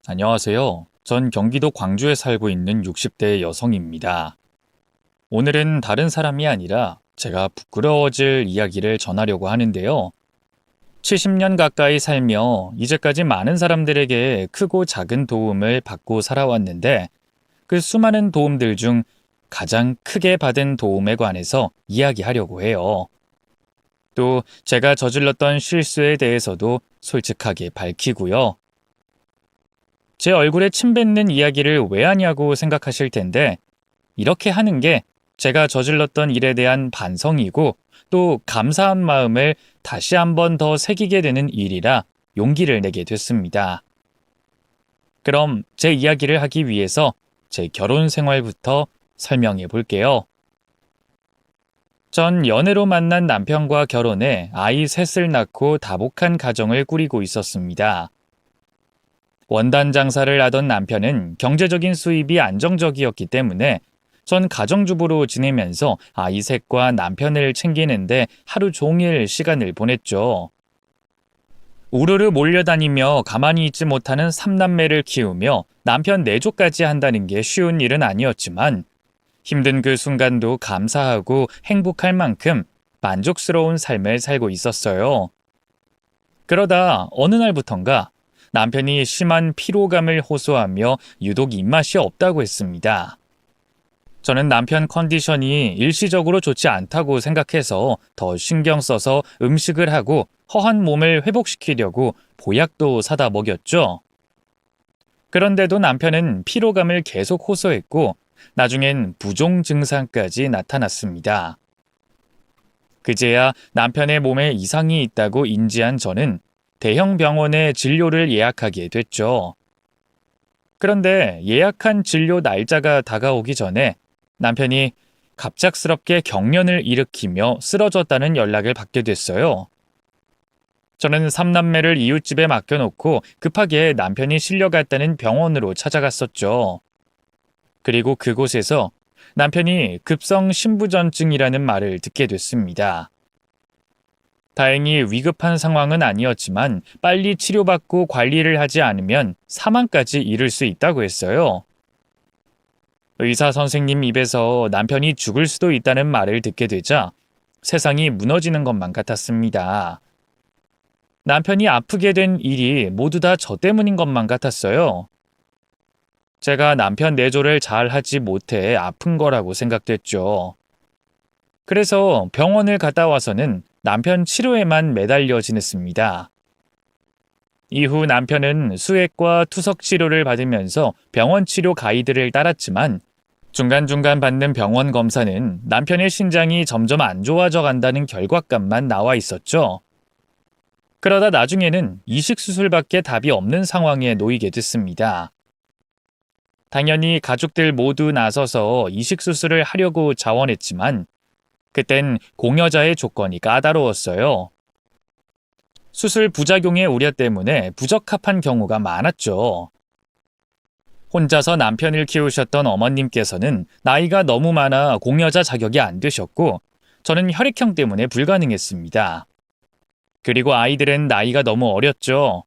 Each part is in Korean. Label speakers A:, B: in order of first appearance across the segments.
A: 안녕하세요. 전 경기도 광주에 살고 있는 60대 여성입니다. 오늘은 다른 사람이 아니라 제가 부끄러워질 이야기를 전하려고 하는데요. 70년 가까이 살며 이제까지 많은 사람들에게 크고 작은 도움을 받고 살아왔는데 그 수많은 도움들 중 가장 크게 받은 도움에 관해서 이야기하려고 해요. 또 제가 저질렀던 실수에 대해서도 솔직하게 밝히고요. 제 얼굴에 침 뱉는 이야기를 왜 하냐고 생각하실 텐데, 이렇게 하는 게 제가 저질렀던 일에 대한 반성이고 또 감사한 마음을 다시 한번 더 새기게 되는 일이라 용기를 내게 됐습니다. 그럼 제 이야기를 하기 위해서 제 결혼 생활부터 설명해 볼게요. 전 연애로 만난 남편과 결혼해 아이 셋을 낳고 다복한 가정을 꾸리고 있었습니다. 원단 장사를 하던 남편은 경제적인 수입이 안정적이었기 때문에 전 가정주부로 지내면서 아이 셋과 남편을 챙기는데 하루 종일 시간을 보냈죠. 우르르 몰려다니며 가만히 있지 못하는 삼남매를 키우며 남편 내조까지 한다는 게 쉬운 일은 아니었지만 힘든 그 순간도 감사하고 행복할 만큼 만족스러운 삶을 살고 있었어요. 그러다 어느 날부턴가 남편이 심한 피로감을 호소하며 유독 입맛이 없다고 했습니다. 저는 남편 컨디션이 일시적으로 좋지 않다고 생각해서 더 신경 써서 음식을 하고 허한 몸을 회복시키려고 보약도 사다 먹였죠. 그런데도 남편은 피로감을 계속 호소했고 나중엔 부종 증상까지 나타났습니다. 그제야 남편의 몸에 이상이 있다고 인지한 저는 대형 병원에 진료를 예약하게 됐죠. 그런데 예약한 진료 날짜가 다가오기 전에 남편이 갑작스럽게 경련을 일으키며 쓰러졌다는 연락을 받게 됐어요. 저는 삼남매를 이웃집에 맡겨놓고 급하게 남편이 실려갔다는 병원으로 찾아갔었죠. 그리고 그곳에서 남편이 급성 심부전증이라는 말을 듣게 됐습니다. 다행히 위급한 상황은 아니었지만 빨리 치료받고 관리를 하지 않으면 사망까지 이를 수 있다고 했어요. 의사 선생님 입에서 남편이 죽을 수도 있다는 말을 듣게 되자 세상이 무너지는 것만 같았습니다. 남편이 아프게 된 일이 모두 다 저 때문인 것만 같았어요. 제가 남편 내조를 잘 하지 못해 아픈 거라고 생각됐죠. 그래서 병원을 갔다 와서는 남편 치료에만 매달려 지냈습니다. 이후 남편은 수액과 투석 치료를 받으면서 병원 치료 가이드를 따랐지만 중간중간 받는 병원 검사는 남편의 신장이 점점 안 좋아져 간다는 결과값만 나와 있었죠. 그러다 나중에는 이식 수술밖에 답이 없는 상황에 놓이게 됐습니다. 당연히 가족들 모두 나서서 이식 수술을 하려고 자원했지만 그땐 공여자의 조건이 까다로웠어요. 수술 부작용의 우려 때문에 부적합한 경우가 많았죠. 혼자서 남편을 키우셨던 어머님께서는 나이가 너무 많아 공여자 자격이 안 되셨고 저는 혈액형 때문에 불가능했습니다. 그리고 아이들은 나이가 너무 어렸죠.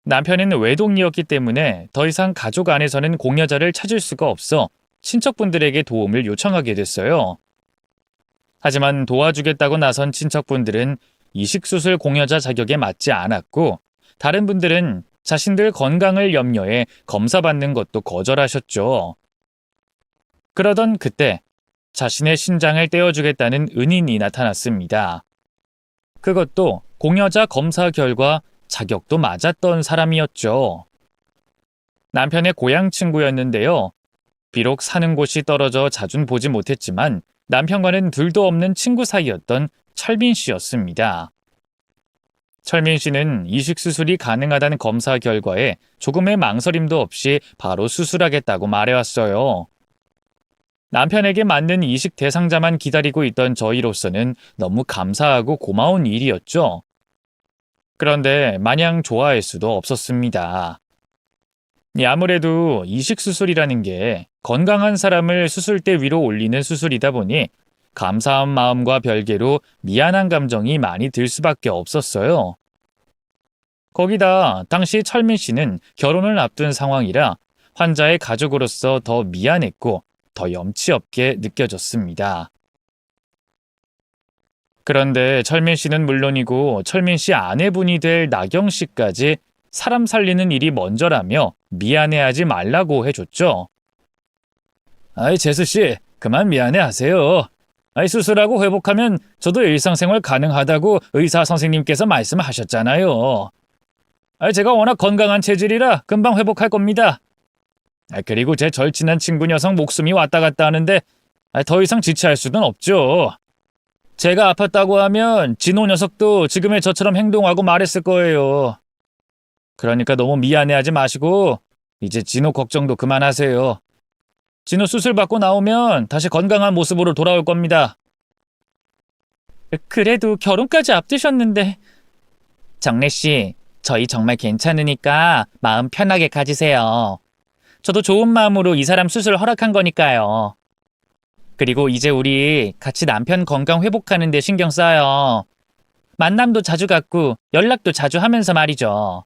A: 남편은 외동이었기 때문에 더 이상 가족 안에서는 공여자를 찾을 수가 없어 친척분들에게 도움을 요청하게 됐어요. 하지만 도와주겠다고 나선 친척분들은 이식수술 공여자 자격에 맞지 않았고 다른 분들은 자신들 건강을 염려해 검사받는 것도 거절하셨죠. 그러던 그때 자신의 신장을 떼어주겠다는 은인이 나타났습니다. 그것도 공여자 검사 결과 자격도 맞았던 사람이었죠. 남편의 고향 친구였는데요. 비록 사는 곳이 떨어져 자주 보지 못했지만 남편과는 둘도 없는 친구 사이였던 철민 씨였습니다. 철민 씨는 이식 수술이 가능하다는 검사 결과에 조금의 망설임도 없이 바로 수술하겠다고 말해왔어요. 남편에게 맞는 이식 대상자만 기다리고 있던 저희로서는 너무 감사하고 고마운 일이었죠. 그런데 마냥 좋아할 수도 없었습니다. 아무래도 이식 수술이라는 게 건강한 사람을 수술대 위로 올리는 수술이다 보니 감사한 마음과 별개로 미안한 감정이 많이 들 수밖에 없었어요. 거기다 당시 철민 씨는 결혼을 앞둔 상황이라 환자의 가족으로서 더 미안했고 더 염치 없게 느껴졌습니다. 그런데 철민 씨는 물론이고 철민 씨 아내분이 될 나경 씨까지 사람 살리는 일이 먼저라며 미안해하지 말라고 해줬죠. 아이, 재수 씨, 그만 미안해하세요. 아이, 수술하고 회복하면 저도 일상생활 가능하다고 의사 선생님께서 말씀하셨잖아요. 아이, 제가 워낙 건강한 체질이라 금방 회복할 겁니다. 그리고 제 절친한 친구 녀석 목숨이 왔다 갔다 하는데 더 이상 지체할 수는 없죠. 제가 아팠다고 하면 진호 녀석도 지금의 저처럼 행동하고 말했을 거예요. 그러니까 너무 미안해하지 마시고 이제 진호 걱정도 그만하세요. 진호 수술 받고 나오면 다시 건강한 모습으로 돌아올 겁니다. 그래도 결혼까지 앞두셨는데. 정래 씨, 저희 정말 괜찮으니까 마음 편하게 가지세요. 저도 좋은 마음으로 이 사람 수술 허락한 거니까요. 그리고 이제 우리 같이 남편 건강 회복하는 데 신경 써요. 만남도 자주 갖고 연락도 자주 하면서 말이죠.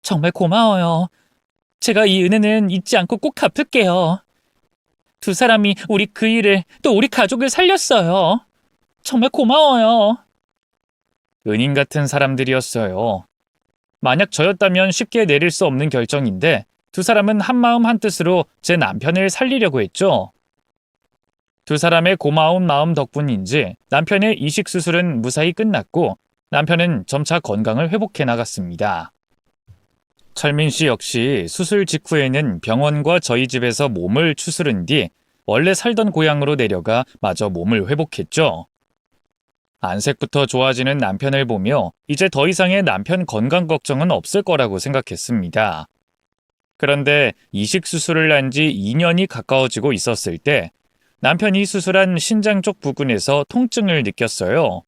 A: 정말 고마워요. 제가 이 은혜는 잊지 않고 꼭 갚을게요. 두 사람이 우리 그 일을 또 우리 가족을 살렸어요. 정말 고마워요. 은인 같은 사람들이었어요. 만약 저였다면 쉽게 내릴 수 없는 결정인데 두 사람은 한마음 한뜻으로 제 남편을 살리려고 했죠. 두 사람의 고마운 마음 덕분인지 남편의 이식 수술은 무사히 끝났고 남편은 점차 건강을 회복해 나갔습니다. 철민 씨 역시 수술 직후에는 병원과 저희 집에서 몸을 추스른 뒤 원래 살던 고향으로 내려가 마저 몸을 회복했죠. 안색부터 좋아지는 남편을 보며 이제 더 이상의 남편 건강 걱정은 없을 거라고 생각했습니다. 그런데 이식 수술을 한 지 2년이 가까워지고 있었을 때 남편이 수술한 신장 쪽 부근에서 통증을 느꼈어요.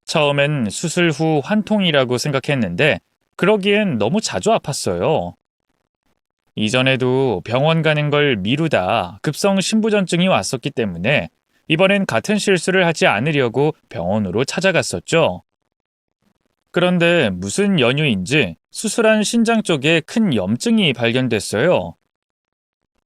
A: 처음엔 수술 후 환통이라고 생각했는데 그러기엔 너무 자주 아팠어요. 이전에도 병원 가는 걸 미루다 급성 신부전증이 왔었기 때문에 이번엔 같은 실수를 하지 않으려고 병원으로 찾아갔었죠. 그런데 무슨 연유인지 수술한 신장 쪽에 큰 염증이 발견됐어요.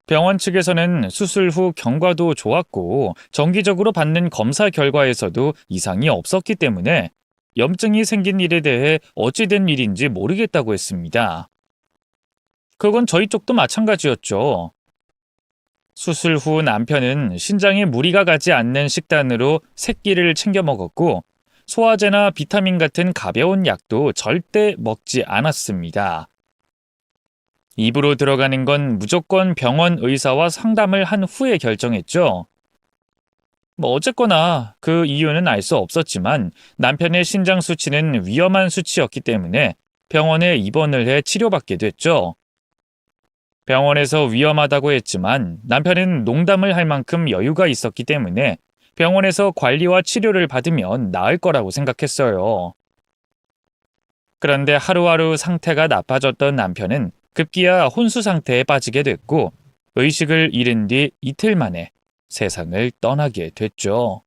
A: 병원 측에서는 수술 후 경과도 좋았고 정기적으로 받는 검사 결과에서도 이상이 없었기 때문에 염증이 생긴 일에 대해 어찌된 일인지 모르겠다고 했습니다. 그건 저희 쪽도 마찬가지였죠. 수술 후 남편은 신장에 무리가 가지 않는 식단으로 새끼를 챙겨 먹었고 소화제나 비타민 같은 가벼운 약도 절대 먹지 않았습니다. 입으로 들어가는 건 무조건 병원 의사와 상담을 한 후에 결정했죠. 어쨌거나 그 이유는 알 수 없었지만 남편의 신장 수치는 위험한 수치였기 때문에 병원에 입원을 해 치료받게 됐죠. 병원에서 위험하다고 했지만 남편은 농담을 할 만큼 여유가 있었기 때문에 병원에서 관리와 치료를 받으면 나을 거라고 생각했어요. 그런데 하루하루 상태가 나빠졌던 남편은 급기야 혼수 상태에 빠지게 됐고 의식을 잃은 뒤 이틀 만에 세상을 떠나게 됐죠.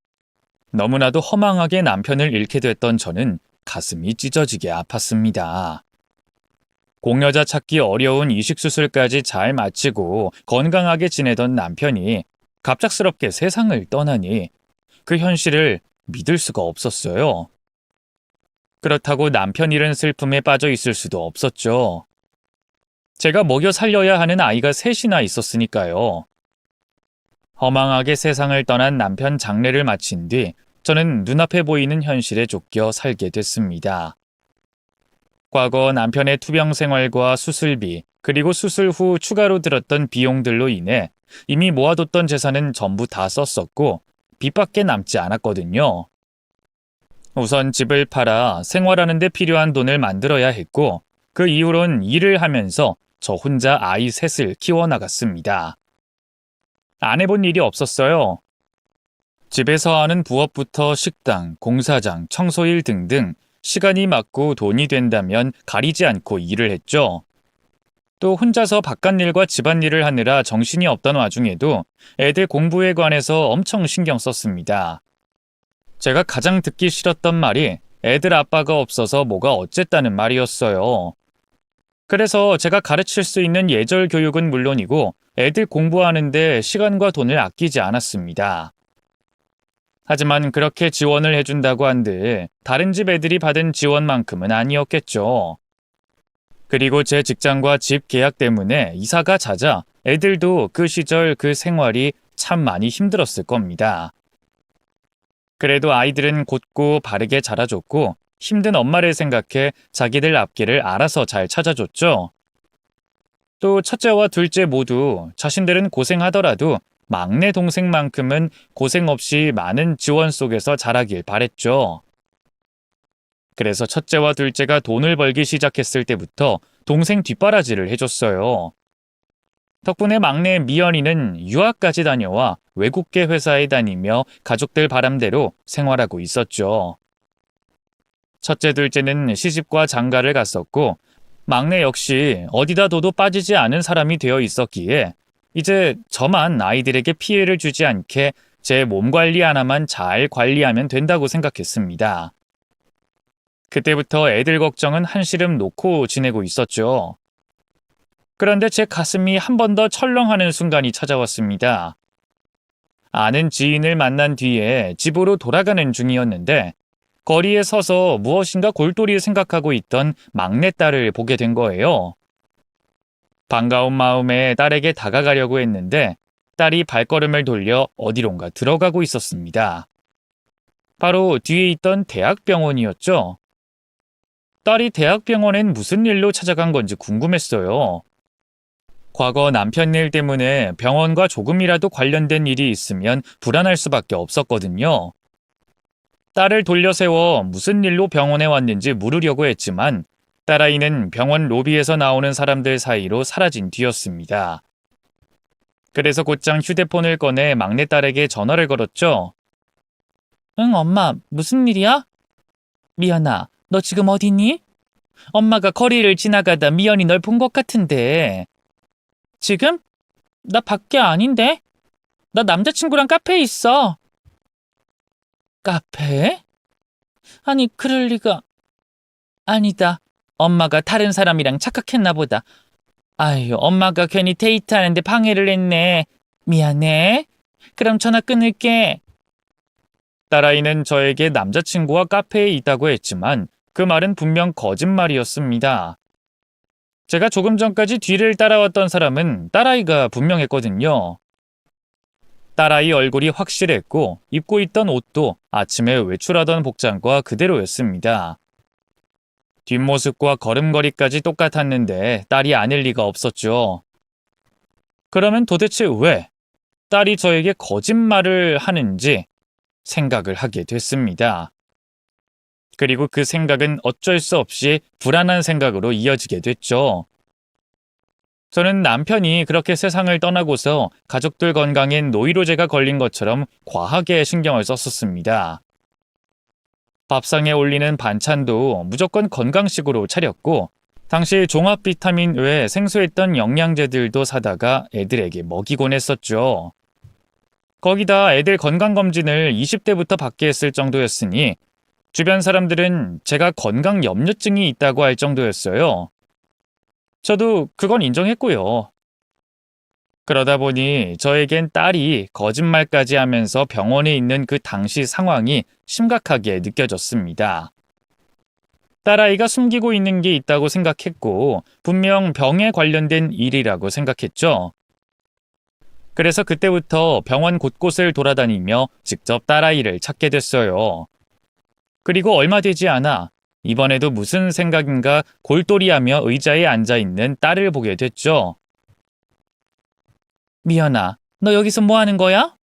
A: 너무나도 허망하게 남편을 잃게 됐던 저는 가슴이 찢어지게 아팠습니다. 공여자 찾기 어려운 이식 수술까지 잘 마치고 건강하게 지내던 남편이 갑작스럽게 세상을 떠나니 그 현실을 믿을 수가 없었어요. 그렇다고 남편 잃은 슬픔에 빠져 있을 수도 없었죠. 제가 먹여 살려야 하는 아이가 셋이나 있었으니까요. 허망하게 세상을 떠난 남편 장례를 마친 뒤 저는 눈앞에 보이는 현실에 쫓겨 살게 됐습니다. 과거 남편의 투병 생활과 수술비, 그리고 수술 후 추가로 들었던 비용들로 인해 이미 모아뒀던 재산은 전부 다 썼었고 빚밖에 남지 않았거든요. 우선 집을 팔아 생활하는 데 필요한 돈을 만들어야 했고 그 이후론 일을 하면서 저 혼자 아이 셋을 키워나갔습니다. 안 해본 일이 없었어요. 집에서 하는 부업부터 식당, 공사장, 청소일 등등 시간이 맞고 돈이 된다면 가리지 않고 일을 했죠. 또 혼자서 바깥일과 집안일을 하느라 정신이 없던 와중에도 애들 공부에 관해서 엄청 신경 썼습니다. 제가 가장 듣기 싫었던 말이 애들 아빠가 없어서 뭐가 어쨌다는 말이었어요. 그래서 제가 가르칠 수 있는 예절 교육은 물론이고 애들 공부하는데 시간과 돈을 아끼지 않았습니다. 하지만 그렇게 지원을 해준다고 한들 다른 집 애들이 받은 지원만큼은 아니었겠죠. 그리고 제 직장과 집 계약 때문에 이사가 잦아 애들도 그 시절 그 생활이 참 많이 힘들었을 겁니다. 그래도 아이들은 곧고 바르게 자라줬고 힘든 엄마를 생각해 자기들 앞길을 알아서 잘 찾아줬죠. 또 첫째와 둘째 모두 자신들은 고생하더라도 막내 동생만큼은 고생 없이 많은 지원 속에서 자라길 바랬죠. 그래서 첫째와 둘째가 돈을 벌기 시작했을 때부터 동생 뒷바라지를 해줬어요. 덕분에 막내 미연이는 유학까지 다녀와 외국계 회사에 다니며 가족들 바람대로 생활하고 있었죠. 첫째, 둘째는 시집과 장가를 갔었고 막내 역시 어디다 둬도 빠지지 않은 사람이 되어 있었기에 이제 저만 아이들에게 피해를 주지 않게 제 몸 관리 하나만 잘 관리하면 된다고 생각했습니다. 그때부터 애들 걱정은 한시름 놓고 지내고 있었죠. 그런데 제 가슴이 한 번 더 철렁하는 순간이 찾아왔습니다. 아는 지인을 만난 뒤에 집으로 돌아가는 중이었는데 거리에 서서 무엇인가 골똘히 생각하고 있던 막내딸을 보게 된 거예요. 반가운 마음에 딸에게 다가가려고 했는데 딸이 발걸음을 돌려 어디론가 들어가고 있었습니다. 바로 뒤에 있던 대학병원이었죠. 딸이 대학병원엔 무슨 일로 찾아간 건지 궁금했어요. 과거 남편 일 때문에 병원과 조금이라도 관련된 일이 있으면 불안할 수밖에 없었거든요. 딸을 돌려세워 무슨 일로 병원에 왔는지 물으려고 했지만 딸아이는 병원 로비에서 나오는 사람들 사이로 사라진 뒤였습니다. 그래서 곧장 휴대폰을 꺼내 막내딸에게 전화를 걸었죠. 응, 엄마, 무슨 일이야? 미연아, 너 지금 어디니? 엄마가 거리를 지나가다 미연이 널 본 것 같은데. 지금? 나 밖에 아닌데? 나 남자친구랑 카페에 있어. 카페에? 아니, 그럴 리가. 아니다. 엄마가 다른 사람이랑 착각했나 보다. 아유, 엄마가 괜히 데이트하는데 방해를 했네. 미안해. 그럼 전화 끊을게. 딸아이는 저에게 남자친구와 카페에 있다고 했지만 그 말은 분명 거짓말이었습니다. 제가 조금 전까지 뒤를 따라왔던 사람은 딸아이가 분명했거든요. 딸아이 얼굴이 확실했고 입고 있던 옷도 아침에 외출하던 복장과 그대로였습니다. 뒷모습과 걸음걸이까지 똑같았는데 딸이 아닐 리가 없었죠. 그러면 도대체 왜 딸이 저에게 거짓말을 하는지 생각을 하게 됐습니다. 그리고 그 생각은 어쩔 수 없이 불안한 생각으로 이어지게 됐죠. 저는 남편이 그렇게 세상을 떠나고서 가족들 건강엔 노이로제가 걸린 것처럼 과하게 신경을 썼었습니다. 밥상에 올리는 반찬도 무조건 건강식으로 차렸고 당시 종합 비타민 외에 생소했던 영양제들도 사다가 애들에게 먹이곤 했었죠. 거기다 애들 건강검진을 20대부터 받게 했을 정도였으니 주변 사람들은 제가 건강 염려증이 있다고 할 정도였어요. 저도 그건 인정했고요. 그러다 보니 저에겐 딸이 거짓말까지 하면서 병원에 있는 그 당시 상황이 심각하게 느껴졌습니다. 딸아이가 숨기고 있는 게 있다고 생각했고 분명 병에 관련된 일이라고 생각했죠. 그래서 그때부터 병원 곳곳을 돌아다니며 직접 딸아이를 찾게 됐어요. 그리고 얼마 되지 않아 이번에도 무슨 생각인가 골똘히하며 의자에 앉아있는 딸을 보게 됐죠. 미연아, 너 여기서 뭐 하는 거야?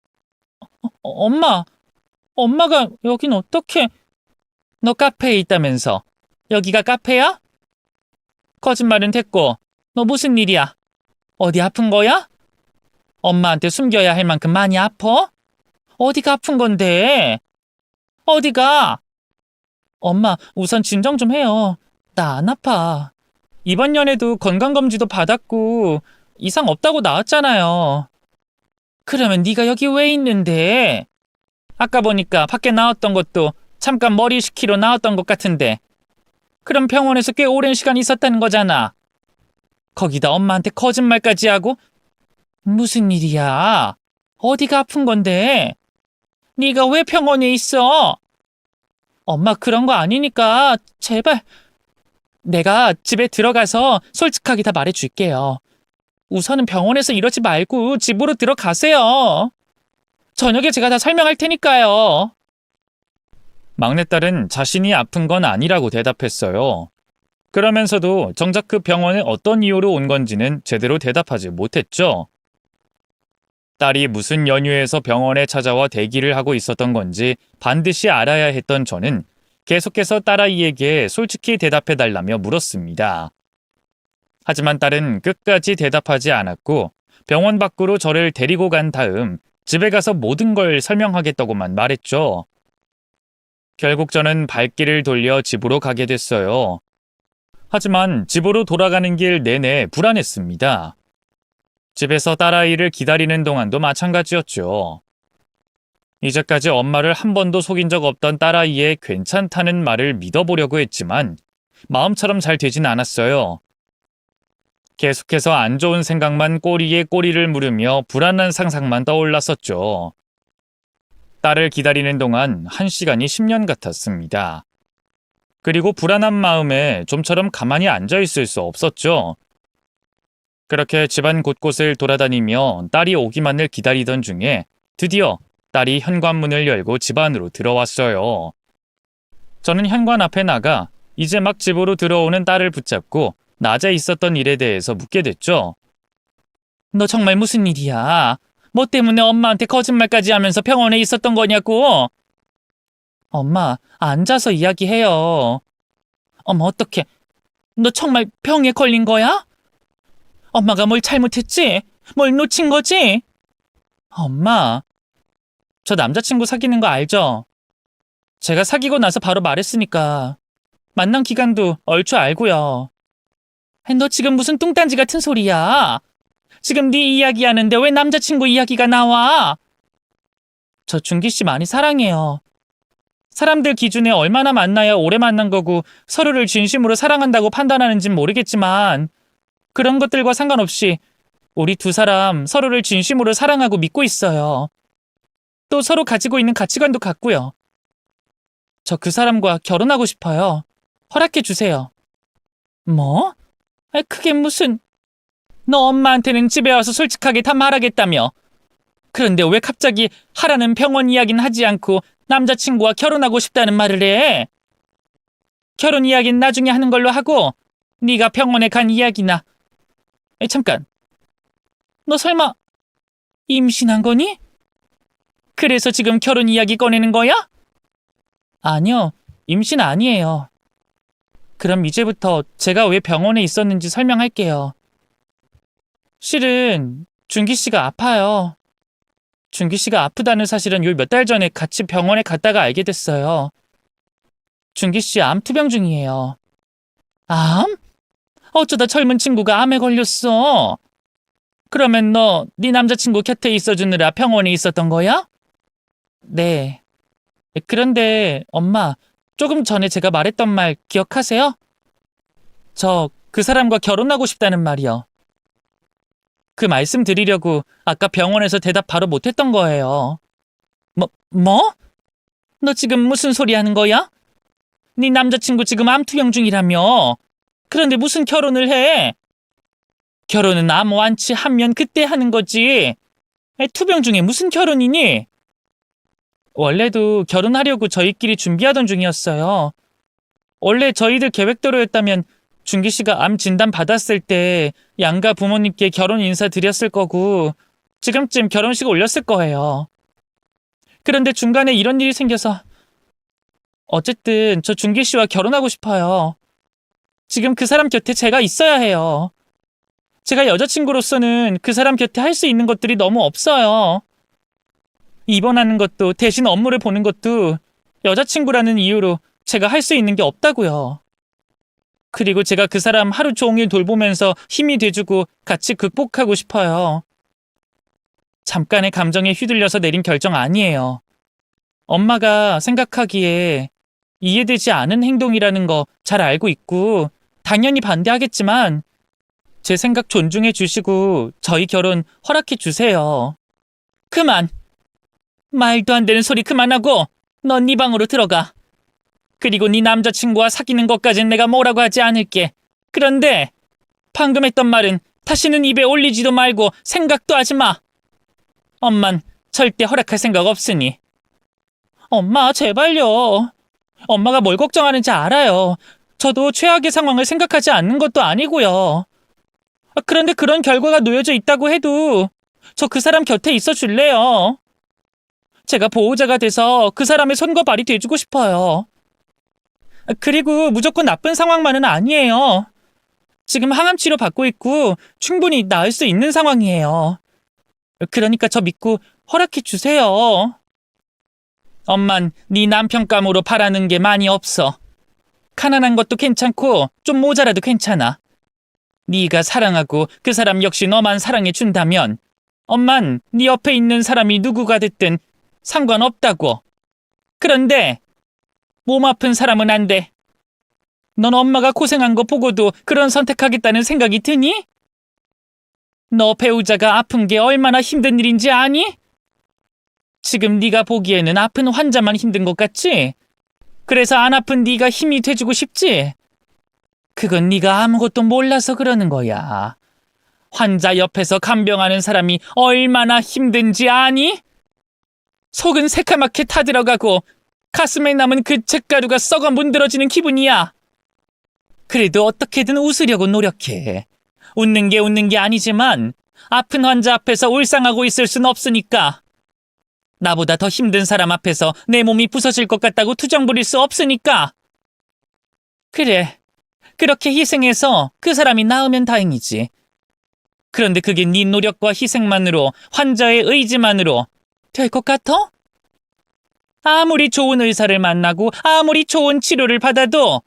A: 엄마, 엄마가 여긴 어떻게? 너 카페에 있다면서. 여기가 카페야? 거짓말은 됐고, 너 무슨 일이야? 어디 아픈 거야? 엄마한테 숨겨야 할 만큼 많이 아파? 어디가 아픈 건데? 어디가? 엄마, 우선 진정 좀 해요. 나 안 아파. 이번 연에도 건강검진도 받았고 이상 없다고 나왔잖아요. 그러면 네가 여기 왜 있는데? 아까 보니까 밖에 나왔던 것도 잠깐 머리 식히러 나왔던 것 같은데. 그럼 병원에서 꽤 오랜 시간 있었다는 거잖아. 거기다 엄마한테 거짓말까지 하고? 무슨 일이야? 어디가 아픈 건데? 네가 왜 병원에 있어? 엄마 그런 거 아니니까 제발. 내가 집에 들어가서 솔직하게 다 말해줄게요. 우선은 병원에서 이러지 말고 집으로 들어가세요. 저녁에 제가 다 설명할 테니까요. 막내딸은 자신이 아픈 건 아니라고 대답했어요. 그러면서도 정작 그 병원에 어떤 이유로 온 건지는 제대로 대답하지 못했죠. 딸이 무슨 연유에서 병원에 찾아와 대기를 하고 있었던 건지 반드시 알아야 했던 저는 계속해서 딸아이에게 솔직히 대답해달라며 물었습니다. 하지만 딸은 끝까지 대답하지 않았고 병원 밖으로 저를 데리고 간 다음 집에 가서 모든 걸 설명하겠다고만 말했죠. 결국 저는 발길을 돌려 집으로 가게 됐어요. 하지만 집으로 돌아가는 길 내내 불안했습니다. 집에서 딸아이를 기다리는 동안도 마찬가지였죠. 이제까지 엄마를 한 번도 속인 적 없던 딸아이의 괜찮다는 말을 믿어보려고 했지만 마음처럼 잘 되진 않았어요. 계속해서 안 좋은 생각만 꼬리에 꼬리를 물으며 불안한 상상만 떠올랐었죠. 딸을 기다리는 동안 1시간이 10년 같았습니다. 그리고 불안한 마음에 좀처럼 가만히 앉아있을 수 없었죠. 그렇게 집안 곳곳을 돌아다니며 딸이 오기만을 기다리던 중에 드디어 딸이 현관문을 열고 집 안으로 들어왔어요. 저는 현관 앞에 나가 이제 막 집으로 들어오는 딸을 붙잡고 낮에 있었던 일에 대해서 묻게 됐죠. 너 정말 무슨 일이야? 뭐 때문에 엄마한테 거짓말까지 하면서 병원에 있었던 거냐고? 엄마, 앉아서 이야기해요. 어머, 어떡해. 너 정말 병에 걸린 거야? 엄마가 뭘 잘못했지? 뭘 놓친 거지? 엄마, 저 남자친구 사귀는 거 알죠? 제가 사귀고 나서 바로 말했으니까. 만난 기간도 얼추 알고요. 너 지금 무슨 뚱딴지 같은 소리야? 지금 네 이야기 하는데 왜 남자친구 이야기가 나와? 저 준기 씨 많이 사랑해요. 사람들 기준에 얼마나 만나야 오래 만난 거고 서로를 진심으로 사랑한다고 판단하는진 모르겠지만 그런 것들과 상관없이 우리 두 사람 서로를 진심으로 사랑하고 믿고 있어요. 또 서로 가지고 있는 가치관도 같고요. 저 그 사람과 결혼하고 싶어요. 허락해 주세요. 뭐? 그게 무슨... 너 엄마한테는 집에 와서 솔직하게 다 말하겠다며. 그런데 왜 갑자기 하라는 병원 이야기는 하지 않고 남자친구와 결혼하고 싶다는 말을 해? 결혼 이야기는 나중에 하는 걸로 하고 네가 병원에 간 이야기나... 잠깐. 너 설마 임신한 거니? 그래서 지금 결혼 이야기 꺼내는 거야? 아니요, 임신 아니에요. 그럼 이제부터 제가 왜 병원에 있었는지 설명할게요. 실은 준기 씨가 아파요. 준기 씨가 아프다는 사실은 요 몇 달 전에 같이 병원에 갔다가 알게 됐어요. 준기 씨 암 투병 중이에요. 암? 어쩌다 젊은 친구가 암에 걸렸어. 그러면 너 네 남자친구 곁에 있어주느라 병원에 있었던 거야? 네. 그런데 엄마, 조금 전에 제가 말했던 말 기억하세요? 저 그 사람과 결혼하고 싶다는 말이요. 그 말씀 드리려고 아까 병원에서 대답 바로 못했던 거예요. 뭐? 너 지금 무슨 소리 하는 거야? 네 남자친구 지금 암 투병 중이라며. 그런데 무슨 결혼을 해? 결혼은 암 완치하면 그때 하는 거지. 투병 중에 무슨 결혼이니? 원래도 결혼하려고 저희끼리 준비하던 중이었어요. 원래 저희들 계획대로였다면 준기 씨가 암 진단 받았을 때 양가 부모님께 결혼 인사 드렸을 거고 지금쯤 결혼식 올렸을 거예요. 그런데 중간에 이런 일이 생겨서 어쨌든 저 준기 씨와 결혼하고 싶어요. 지금 그 사람 곁에 제가 있어야 해요. 제가 여자친구로서는 그 사람 곁에 할 수 있는 것들이 너무 없어요. 입원하는 것도 대신 업무를 보는 것도 여자친구라는 이유로 제가 할 수 있는 게 없다고요. 그리고 제가 그 사람 하루 종일 돌보면서 힘이 돼주고 같이 극복하고 싶어요. 잠깐의 감정에 휘둘려서 내린 결정 아니에요. 엄마가 생각하기에 이해되지 않은 행동이라는 거 잘 알고 있고 당연히 반대하겠지만 제 생각 존중해 주시고 저희 결혼 허락해 주세요. 그만! 말도 안 되는 소리 그만하고 넌 네 방으로 들어가. 그리고 네 남자친구와 사귀는 것까진 내가 뭐라고 하지 않을게. 그런데 방금 했던 말은 다시는 입에 올리지도 말고 생각도 하지 마. 엄만 절대 허락할 생각 없으니. 엄마, 제발요. 엄마가 뭘 걱정하는지 알아요. 저도 최악의 상황을 생각하지 않는 것도 아니고요. 그런데 그런 결과가 놓여져 있다고 해도 저 그 사람 곁에 있어 줄래요? 제가 보호자가 돼서 그 사람의 손과 발이 돼주고 싶어요. 그리고 무조건 나쁜 상황만은 아니에요. 지금 항암 치료 받고 있고 충분히 나을 수 있는 상황이에요. 그러니까 저 믿고 허락해 주세요. 엄만 네 남편감으로 바라는 게 많이 없어. 가난한 것도 괜찮고 좀 모자라도 괜찮아. 네가 사랑하고 그 사람 역시 너만 사랑해 준다면 엄만 네 옆에 있는 사람이 누구가 됐든 상관없다고. 그런데 몸 아픈 사람은 안 돼. 넌 엄마가 고생한 거 보고도 그런 선택하겠다는 생각이 드니? 너 배우자가 아픈 게 얼마나 힘든 일인지 아니? 지금 네가 보기에는 아픈 환자만 힘든 것 같지? 그래서 안 아픈 네가 힘이 돼주고 싶지? 그건 네가 아무것도 몰라서 그러는 거야. 환자 옆에서 간병하는 사람이 얼마나 힘든지 아니? 속은 새카맣게 타들어가고 가슴에 남은 그 잿가루가 썩어 문드러지는 기분이야. 그래도 어떻게든 웃으려고 노력해. 웃는 게 아니지만 아픈 환자 앞에서 울상하고 있을 순 없으니까. 나보다 더 힘든 사람 앞에서 내 몸이 부서질 것 같다고 투정 부릴 수 없으니까. 그래, 그렇게 희생해서 그 사람이 나으면 다행이지. 그런데 그게 네 노력과 희생만으로, 환자의 의지만으로 될 것 같아? 아무리 좋은 의사를 만나고 아무리 좋은 치료를 받아도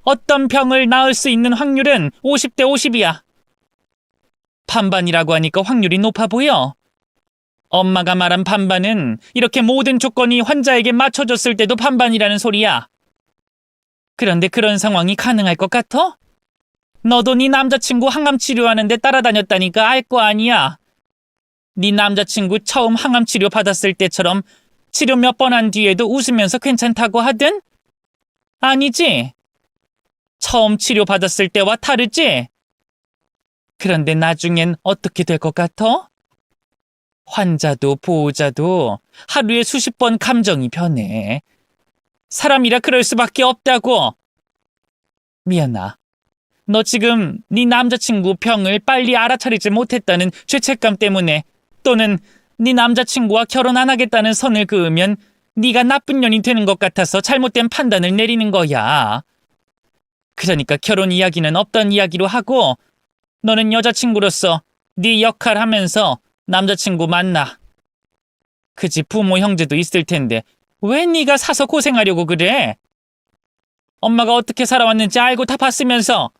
A: 어떤 병을 나을 수 있는 확률은 50대 50이야. 반반이라고 하니까 확률이 높아 보여. 엄마가 말한 반반은 이렇게 모든 조건이 환자에게 맞춰졌을 때도 반반이라는 소리야. 그런데 그런 상황이 가능할 것 같아? 너도 네 남자친구 항암 치료하는데 따라다녔다니까 알 거 아니야. 네 남자친구 처음 항암 치료 받았을 때처럼 치료 몇 번 한 뒤에도 웃으면서 괜찮다고 하든? 아니지? 처음 치료 받았을 때와 다르지? 그런데 나중엔 어떻게 될 것 같아? 환자도 보호자도 하루에 수십 번 감정이 변해. 사람이라 그럴 수밖에 없다고. 미연아, 너 지금 네 남자친구 병을 빨리 알아차리지 못했다는 죄책감 때문에 또는 네 남자친구와 결혼 안 하겠다는 선을 그으면 네가 나쁜 년이 되는 것 같아서 잘못된 판단을 내리는 거야. 그러니까 결혼 이야기는 없던 이야기로 하고 너는 여자친구로서 네 역할 하면서 남자친구 만나. 그 집 부모 형제도 있을 텐데 왜 네가 사서 고생하려고 그래? 엄마가 어떻게 살아왔는지 알고 다 봤으면서.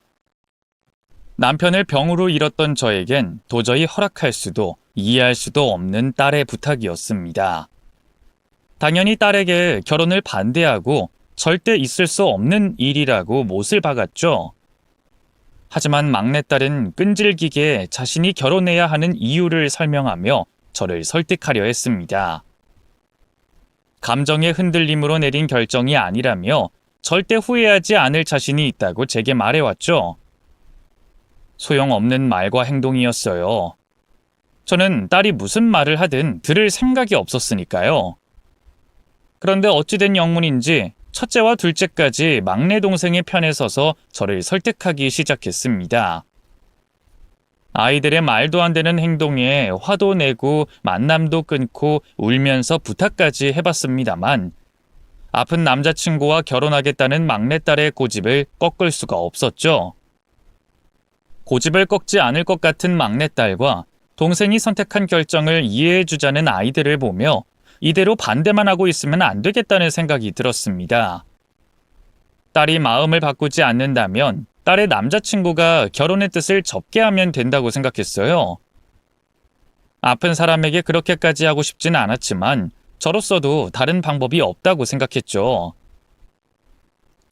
A: 남편을 병으로 잃었던 저에겐 도저히 허락할 수도 이해할 수도 없는 딸의 부탁이었습니다. 당연히 딸에게 결혼을 반대하고 절대 있을 수 없는 일이라고 못을 박았죠. 하지만 막내딸은 끈질기게 자신이 결혼해야 하는 이유를 설명하며 저를 설득하려 했습니다. 감정의 흔들림으로 내린 결정이 아니라며 절대 후회하지 않을 자신이 있다고 제게 말해왔죠. 소용없는 말과 행동이었어요. 저는 딸이 무슨 말을 하든 들을 생각이 없었으니까요. 그런데 어찌된 영문인지 첫째와 둘째까지 막내 동생의 편에 서서 저를 설득하기 시작했습니다. 아이들의 말도 안 되는 행동에 화도 내고 만남도 끊고 울면서 부탁까지 해봤습니다만 아픈 남자친구와 결혼하겠다는 막내딸의 고집을 꺾을 수가 없었죠. 고집을 꺾지 않을 것 같은 막내딸과 동생이 선택한 결정을 이해해주자는 아이들을 보며 이대로 반대만 하고 있으면 안 되겠다는 생각이 들었습니다. 딸이 마음을 바꾸지 않는다면 딸의 남자친구가 결혼의 뜻을 접게 하면 된다고 생각했어요. 아픈 사람에게 그렇게까지 하고 싶진 않았지만 저로서도 다른 방법이 없다고 생각했죠.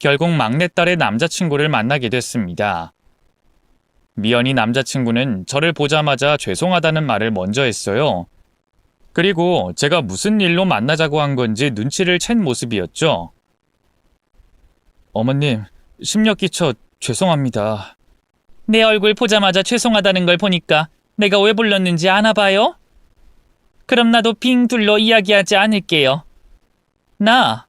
A: 결국 막내딸의 남자친구를 만나게 됐습니다. 미연이 남자친구는 저를 보자마자 죄송하다는 말을 먼저 했어요. 그리고 제가 무슨 일로 만나자고 한 건지 눈치를 챈 모습이었죠. 어머님, 심력 끼쳐 죄송합니다. 내 얼굴 보자마자 죄송하다는 걸 보니까 내가 왜 불렀는지 아나 봐요? 그럼 나도 빙 둘러 이야기하지 않을게요. 나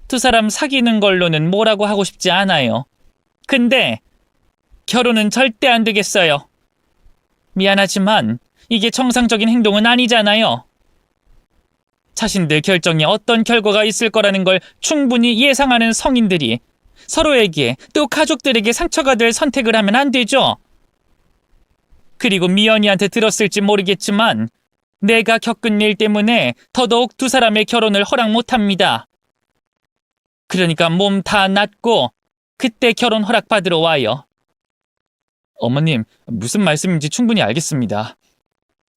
A: 두 사람 사귀는 걸로는 뭐라고 하고 싶지 않아요. 근데 결혼은 절대 안 되겠어요. 미안하지만 이게 정상적인 행동은 아니잖아요. 자신들 결정에 어떤 결과가 있을 거라는 걸 충분히 예상하는 성인들이 서로에게 또 가족들에게 상처가 될 선택을 하면 안 되죠. 그리고 미연이한테 들었을지 모르겠지만 내가 겪은 일 때문에 더더욱 두 사람의 결혼을 허락 못합니다. 그러니까 몸 다 낫고 그때 결혼 허락 받으러 와요. 어머님, 무슨 말씀인지 충분히 알겠습니다.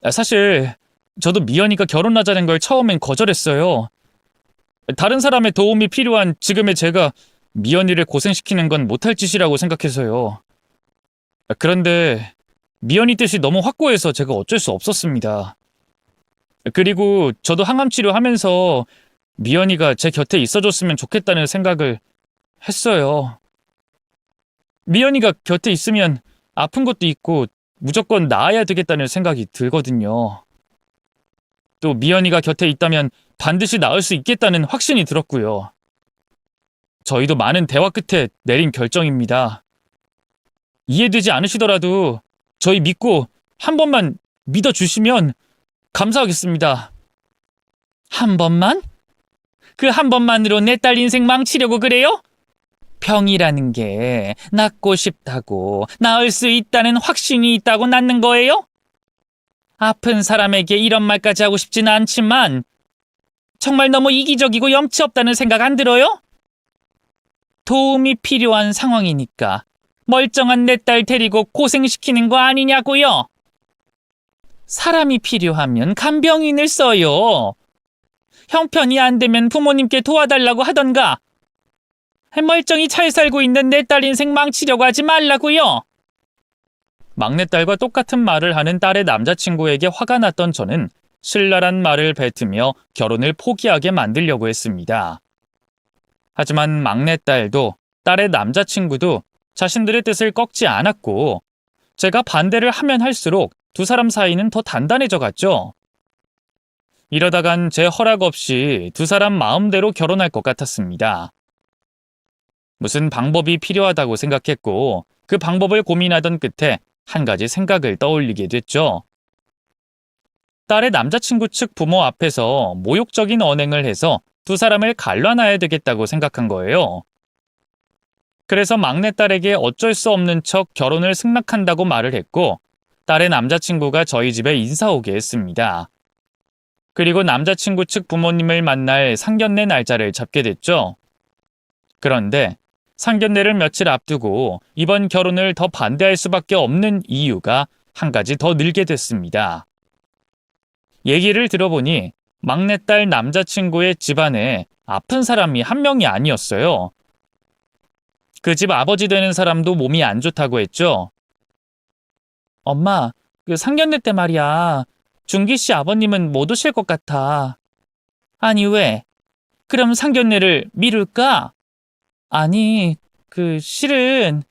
A: 사실 저도 미연이가 결혼하자는 걸 처음엔 거절했어요. 다른 사람의 도움이 필요한 지금의 제가 미연이를 고생시키는 건 못할 짓이라고 생각해서요. 그런데 미연이 뜻이 너무 확고해서 제가 어쩔 수 없었습니다. 그리고 저도 항암 치료하면서 미연이가 제 곁에 있어줬으면 좋겠다는 생각을 했어요. 미연이가 곁에 있으면 아픈 것도 있고 무조건 나아야 되겠다는 생각이 들거든요. 또 미연이가 곁에 있다면 반드시 나을 수 있겠다는 확신이 들었고요. 저희도 많은 대화 끝에 내린 결정입니다. 이해되지 않으시더라도 저희 믿고 한 번만 믿어주시면 감사하겠습니다. 한 번만? 그 한 번만으로 내 딸 인생 망치려고 그래요? 병이라는 게 낫고 싶다고, 나을 수 있다는 확신이 있다고 낫는 거예요? 아픈 사람에게 이런 말까지 하고 싶지는 않지만 정말 너무 이기적이고 염치 없다는 생각 안 들어요? 도움이 필요한 상황이니까 멀쩡한 내 딸 데리고 고생시키는 거 아니냐고요? 사람이 필요하면 간병인을 써요. 형편이 안 되면 부모님께 도와달라고 하던가. 멀쩡히 잘 살고 있는 내 딸 인생 망치려고 하지 말라고요. 막내딸과 똑같은 말을 하는 딸의 남자친구에게 화가 났던 저는 신랄한 말을 뱉으며 결혼을 포기하게 만들려고 했습니다. 하지만 막내딸도 딸의 남자친구도 자신들의 뜻을 꺾지 않았고 제가 반대를 하면 할수록 두 사람 사이는 더 단단해져 갔죠. 이러다간 제 허락 없이 두 사람 마음대로 결혼할 것 같았습니다. 무슨 방법이 필요하다고 생각했고 그 방법을 고민하던 끝에 한 가지 생각을 떠올리게 됐죠. 딸의 남자친구 측 부모 앞에서 모욕적인 언행을 해서 두 사람을 갈라놔야 되겠다고 생각한 거예요. 그래서 막내딸에게 어쩔 수 없는 척 결혼을 승낙한다고 말을 했고 딸의 남자친구가 저희 집에 인사 오게 했습니다. 그리고 남자친구 측 부모님을 만날 상견례 날짜를 잡게 됐죠. 그런데 상견례를 며칠 앞두고 이번 결혼을 더 반대할 수밖에 없는 이유가 한 가지 더 늘게 됐습니다. 얘기를 들어보니 막내딸 남자친구의 집안에 아픈 사람이 한 명이 아니었어요. 그 집 아버지 되는 사람도 몸이 안 좋다고 했죠. 엄마, 그 상견례 때 말이야. 준기 씨 아버님은 못 오실 것 같아. 아니 왜? 그럼 상견례를 미룰까? 아니, 실은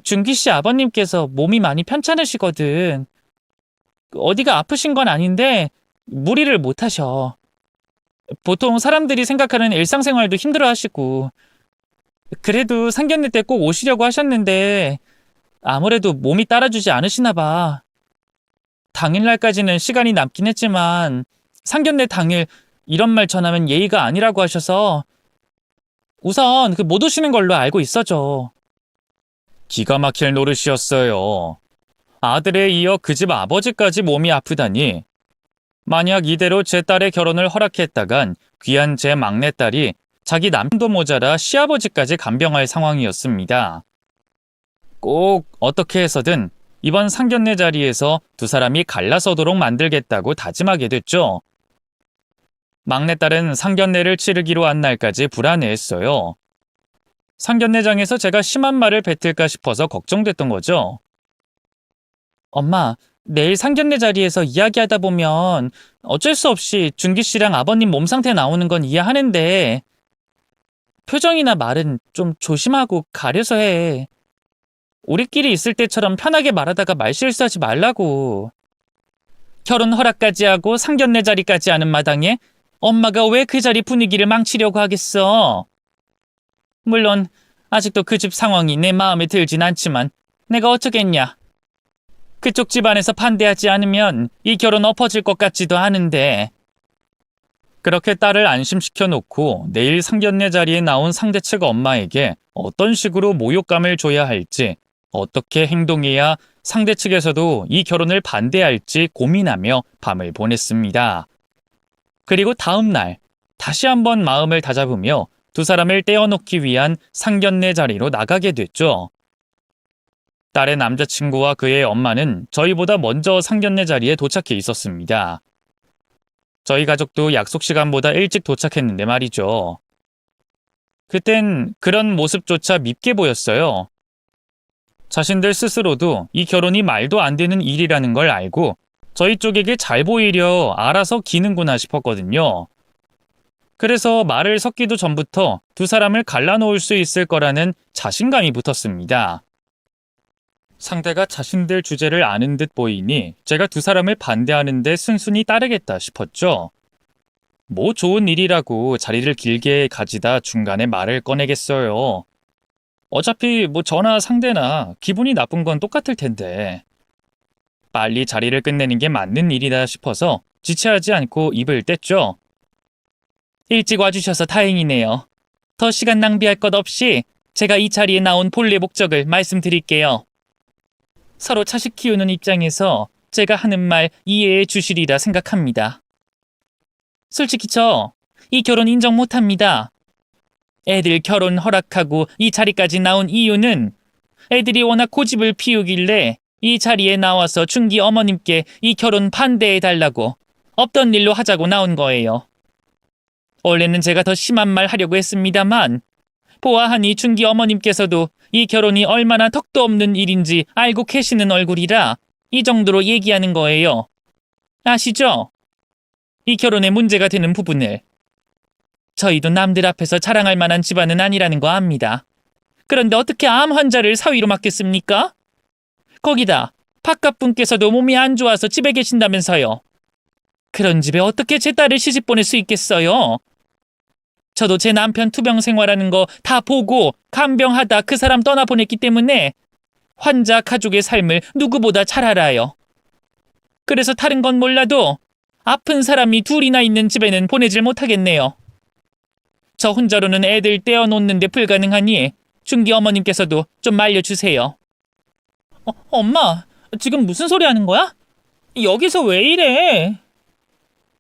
A: 준기 씨 아버님께서 몸이 많이 편찮으시거든. 어디가 아프신 건 아닌데 무리를 못 하셔. 보통 사람들이 생각하는 일상생활도 힘들어 하시고. 그래도 상견례 때 꼭 오시려고 하셨는데 아무래도 몸이 따라주지 않으시나 봐. 당일날까지는 시간이 남긴 했지만 상견례 당일 이런 말 전하면 예의가 아니라고 하셔서 우선 못 오시는 걸로 알고 있어줘. 기가 막힐 노릇이었어요. 아들에 이어 그 집 아버지까지 몸이 아프다니. 만약 이대로 제 딸의 결혼을 허락했다간 귀한 제 막내딸이 자기 남편도 모자라 시아버지까지 간병할 상황이었습니다. 꼭 어떻게 해서든 이번 상견례 자리에서 두 사람이 갈라서도록 만들겠다고 다짐하게 됐죠. 막내딸은 상견례를 치르기로 한 날까지 불안해했어요. 상견례장에서 제가 심한 말을 뱉을까 싶어서 걱정됐던 거죠. 엄마, 내일 상견례 자리에서 이야기하다 보면 어쩔 수 없이 준기 씨랑 아버님 몸 상태 나오는 건 이해하는데 표정이나 말은 좀 조심하고 가려서 해. 우리끼리 있을 때처럼 편하게 말하다가 말실수하지 말라고. 결혼 허락까지 하고 상견례 자리까지 하는 마당에 엄마가 왜 그 자리 분위기를 망치려고 하겠어? 물론 아직도 그 집 상황이 내 마음에 들진 않지만 내가 어쩌겠냐. 그쪽 집안에서 반대하지 않으면 이 결혼 엎어질 것 같지도 않은데. 그렇게 딸을 안심시켜 놓고 내일 상견례 자리에 나온 상대 측 엄마에게 어떤 식으로 모욕감을 줘야 할지, 어떻게 행동해야 상대 측에서도 이 결혼을 반대할지 고민하며 밤을 보냈습니다. 그리고 다음 날 다시 한번 마음을 다잡으며 두 사람을 떼어놓기 위한 상견례 자리로 나가게 됐죠. 딸의 남자친구와 그의 엄마는 저희보다 먼저 상견례 자리에 도착해 있었습니다. 저희 가족도 약속 시간보다 일찍 도착했는데 말이죠. 그땐 그런 모습조차 밉게 보였어요. 자신들 스스로도 이 결혼이 말도 안 되는 일이라는 걸 알고 저희 쪽에게 잘 보이려 알아서 기는구나 싶었거든요. 그래서 말을 섞기도 전부터 두 사람을 갈라놓을 수 있을 거라는 자신감이 붙었습니다. 상대가 자신들 주제를 아는 듯 보이니 제가 두 사람을 반대하는데 순순히 따르겠다 싶었죠. 뭐 좋은 일이라고 자리를 길게 가지다 중간에 말을 꺼내겠어요. 어차피 뭐 저나 상대나 기분이 나쁜 건 똑같을 텐데. 빨리 자리를 끝내는 게 맞는 일이다 싶어서 지체하지 않고 입을 뗐죠. 일찍 와주셔서 다행이네요. 더 시간 낭비할 것 없이 제가 이 자리에 나온 본래 목적을 말씀드릴게요. 서로 자식 키우는 입장에서 제가 하는 말 이해해 주시리라 생각합니다. 솔직히 저 이 결혼 인정 못합니다. 애들 결혼 허락하고 이 자리까지 나온 이유는 애들이 워낙 고집을 피우길래 이 자리에 나와서 준기 어머님께 이 결혼 반대해달라고 없던 일로 하자고 나온 거예요. 원래는 제가 더 심한 말 하려고 했습니다만 보아하니 준기 어머님께서도 이 결혼이 얼마나 턱도 없는 일인지 알고 계시는 얼굴이라 이 정도로 얘기하는 거예요. 아시죠? 이 결혼에 문제가 되는 부분을. 저희도 남들 앞에서 자랑할 만한 집안은 아니라는 거 압니다. 그런데 어떻게 암 환자를 사위로 맡겠습니까? 거기다 바깥 분께서도 몸이 안 좋아서 집에 계신다면서요. 그런 집에 어떻게 제 딸을 시집 보낼 수 있겠어요? 저도 제 남편 투병 생활하는 거 다 보고 간병하다 그 사람 떠나보냈기 때문에 환자 가족의 삶을 누구보다 잘 알아요. 그래서 다른 건 몰라도 아픈 사람이 둘이나 있는 집에는 보내질 못하겠네요. 저 혼자로는 애들 떼어놓는데 불가능하니 준기 어머님께서도 좀 말려주세요. 엄마, 지금 무슨 소리 하는 거야? 여기서 왜 이래?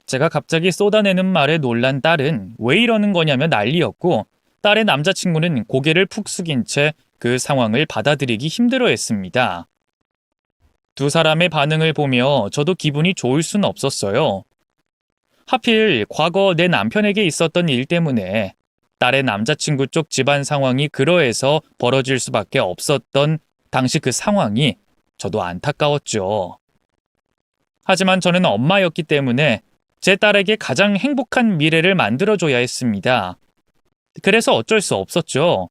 A: 제가 갑자기 쏟아내는 말에 놀란 딸은 왜 이러는 거냐며 난리였고 딸의 남자친구는 고개를 푹 숙인 채 그 상황을 받아들이기 힘들어했습니다. 두 사람의 반응을 보며 저도 기분이 좋을 순 없었어요. 하필 과거 내 남편에게 있었던 일 때문에 딸의 남자친구 쪽 집안 상황이 그러해서 벌어질 수밖에 없었던 당시 그 상황이 저도 안타까웠죠. 하지만 저는 엄마였기 때문에 제 딸에게 가장 행복한 미래를 만들어줘야 했습니다. 그래서 어쩔 수 없었죠.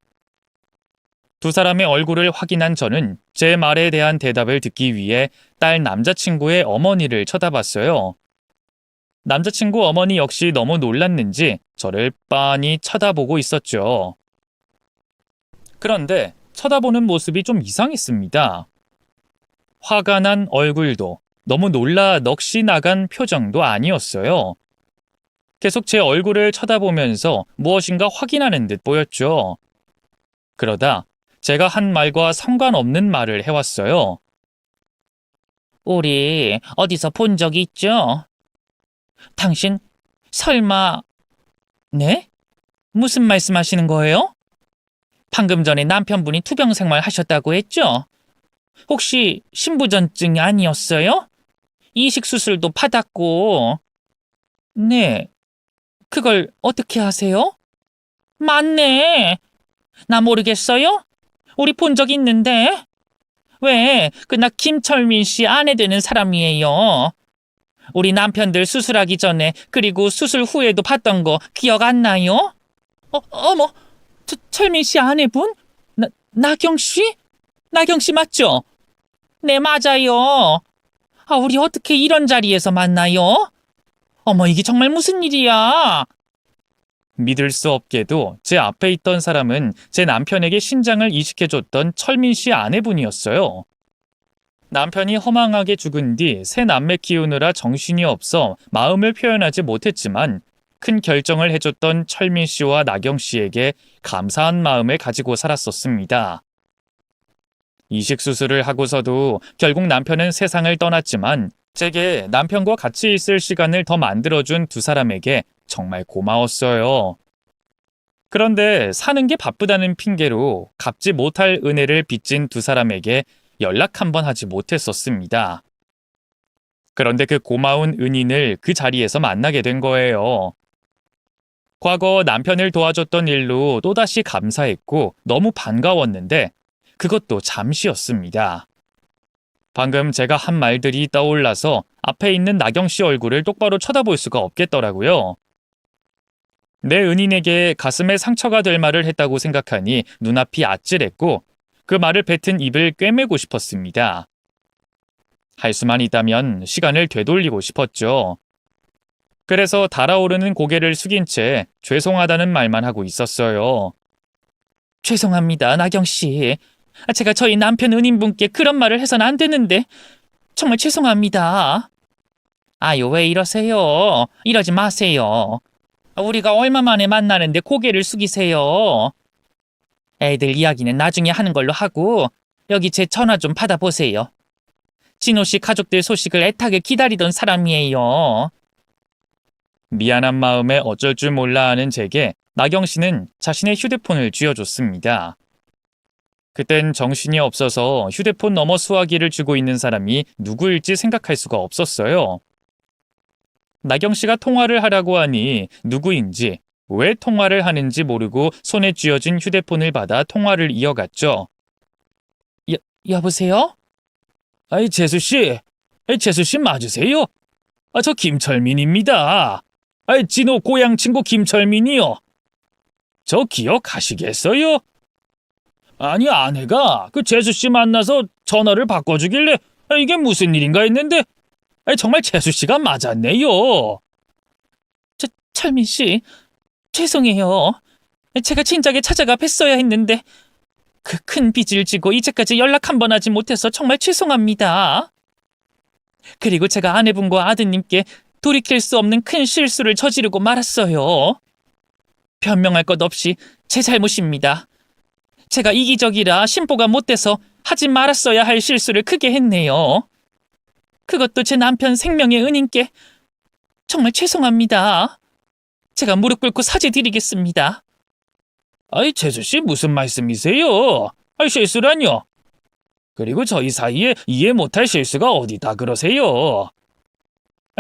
A: 두 사람의 얼굴을 확인한 저는 제 말에 대한 대답을 듣기 위해 딸 남자친구의 어머니를 쳐다봤어요. 남자친구 어머니 역시 너무 놀랐는지 저를 빤히 쳐다보고 있었죠. 그런데 쳐다보는 모습이 좀 이상했습니다. 화가 난 얼굴도 너무 놀라 넋이 나간 표정도 아니었어요. 계속 제 얼굴을 쳐다보면서 무엇인가 확인하는 듯 보였죠. 그러다 제가 한 말과 상관없는 말을 해왔어요. 우리 어디서 본 적이 있죠? 당신 설마... 네? 무슨 말씀하시는 거예요? 방금 전에 남편분이 투병 생활 하셨다고 했죠? 혹시 신부전증 아니었어요? 이식 수술도 받았고... 네, 그걸 어떻게 하세요? 맞네.
B: 나 모르겠어요? 우리 본 적 있는데. 왜? 나 김철민 씨 아내 되는 사람이에요. 우리 남편들 수술하기 전에 그리고 수술 후에도 봤던 거 기억 안 나요? 어머, 철민 씨 아내분? 나경 씨? 나경 씨 맞죠? 네, 맞아요. 우리 어떻게 이런 자리에서 만나요? 어머, 이게 정말 무슨 일이야?
A: 믿을 수 없게도 제 앞에 있던 사람은 제 남편에게 신장을 이식해줬던 철민 씨 아내분이었어요. 남편이 허망하게 죽은 뒤 새 남매 키우느라 정신이 없어 마음을 표현하지 못했지만 큰 결정을 해줬던 철민 씨와 나경 씨에게 감사한 마음을 가지고 살았었습니다. 이식 수술을 하고서도 결국 남편은 세상을 떠났지만 제게 남편과 같이 있을 시간을 더 만들어준 두 사람에게 정말 고마웠어요. 그런데 사는 게 바쁘다는 핑계로 갚지 못할 은혜를 빚진 두 사람에게 연락 한 번 하지 못했었습니다. 그런데 그 고마운 은인을 그 자리에서 만나게 된 거예요. 과거 남편을 도와줬던 일로 또다시 감사했고 너무 반가웠는데 그것도 잠시였습니다. 방금 제가 한 말들이 떠올라서 앞에 있는 나경 씨 얼굴을 똑바로 쳐다볼 수가 없겠더라고요. 내 은인에게 가슴에 상처가 될 말을 했다고 생각하니 눈앞이 아찔했고 그 말을 뱉은 입을 꿰매고 싶었습니다. 할 수만 있다면 시간을 되돌리고 싶었죠. 그래서 달아오르는 고개를 숙인 채 죄송하다는 말만 하고 있었어요.
B: 죄송합니다, 나경 씨. 제가 저희 남편 은인분께 그런 말을 해서는 안 되는데 정말 죄송합니다. 아유, 왜 이러세요? 이러지 마세요. 우리가 얼마 만에 만나는데 고개를 숙이세요. 애들 이야기는 나중에 하는 걸로 하고 여기 제 전화 좀 받아보세요. 진호 씨 가족들 소식을 애타게 기다리던 사람이에요.
A: 미안한 마음에 어쩔 줄 몰라 하는 제게 나경 씨는 자신의 휴대폰을 쥐어줬습니다. 그땐 정신이 없어서 휴대폰 너머 수화기를 쥐고 있는 사람이 누구일지 생각할 수가 없었어요. 나경 씨가 통화를 하라고 하니 누구인지, 왜 통화를 하는지 모르고 손에 쥐어진 휴대폰을 받아 통화를 이어갔죠.
B: 여보세요?
A: 재수씨. 재수씨 맞으세요? 저 김철민입니다. 진호 고향 친구 김철민이요. 저 기억하시겠어요? 아니, 아내가 그 재수씨 만나서 전화를 바꿔주길래 이게 무슨 일인가 했는데 정말 재수씨가 맞았네요.
B: 철민 씨, 죄송해요. 제가 진작에 찾아가 뵀어야 했는데 그 큰 빚을 지고 이제까지 연락 한 번 하지 못해서 정말 죄송합니다. 그리고 제가 아내분과 아드님께 돌이킬 수 없는 큰 실수를 저지르고 말았어요. 변명할 것 없이 제 잘못입니다. 제가 이기적이라 심보가 못돼서 하지 말았어야 할 실수를 크게 했네요. 그것도 제 남편 생명의 은인께 정말 죄송합니다. 제가 무릎 꿇고 사죄드리겠습니다.
A: 재수씨 무슨 말씀이세요? 실수라뇨? 그리고 저희 사이에 이해 못할 실수가 어디다 그러세요?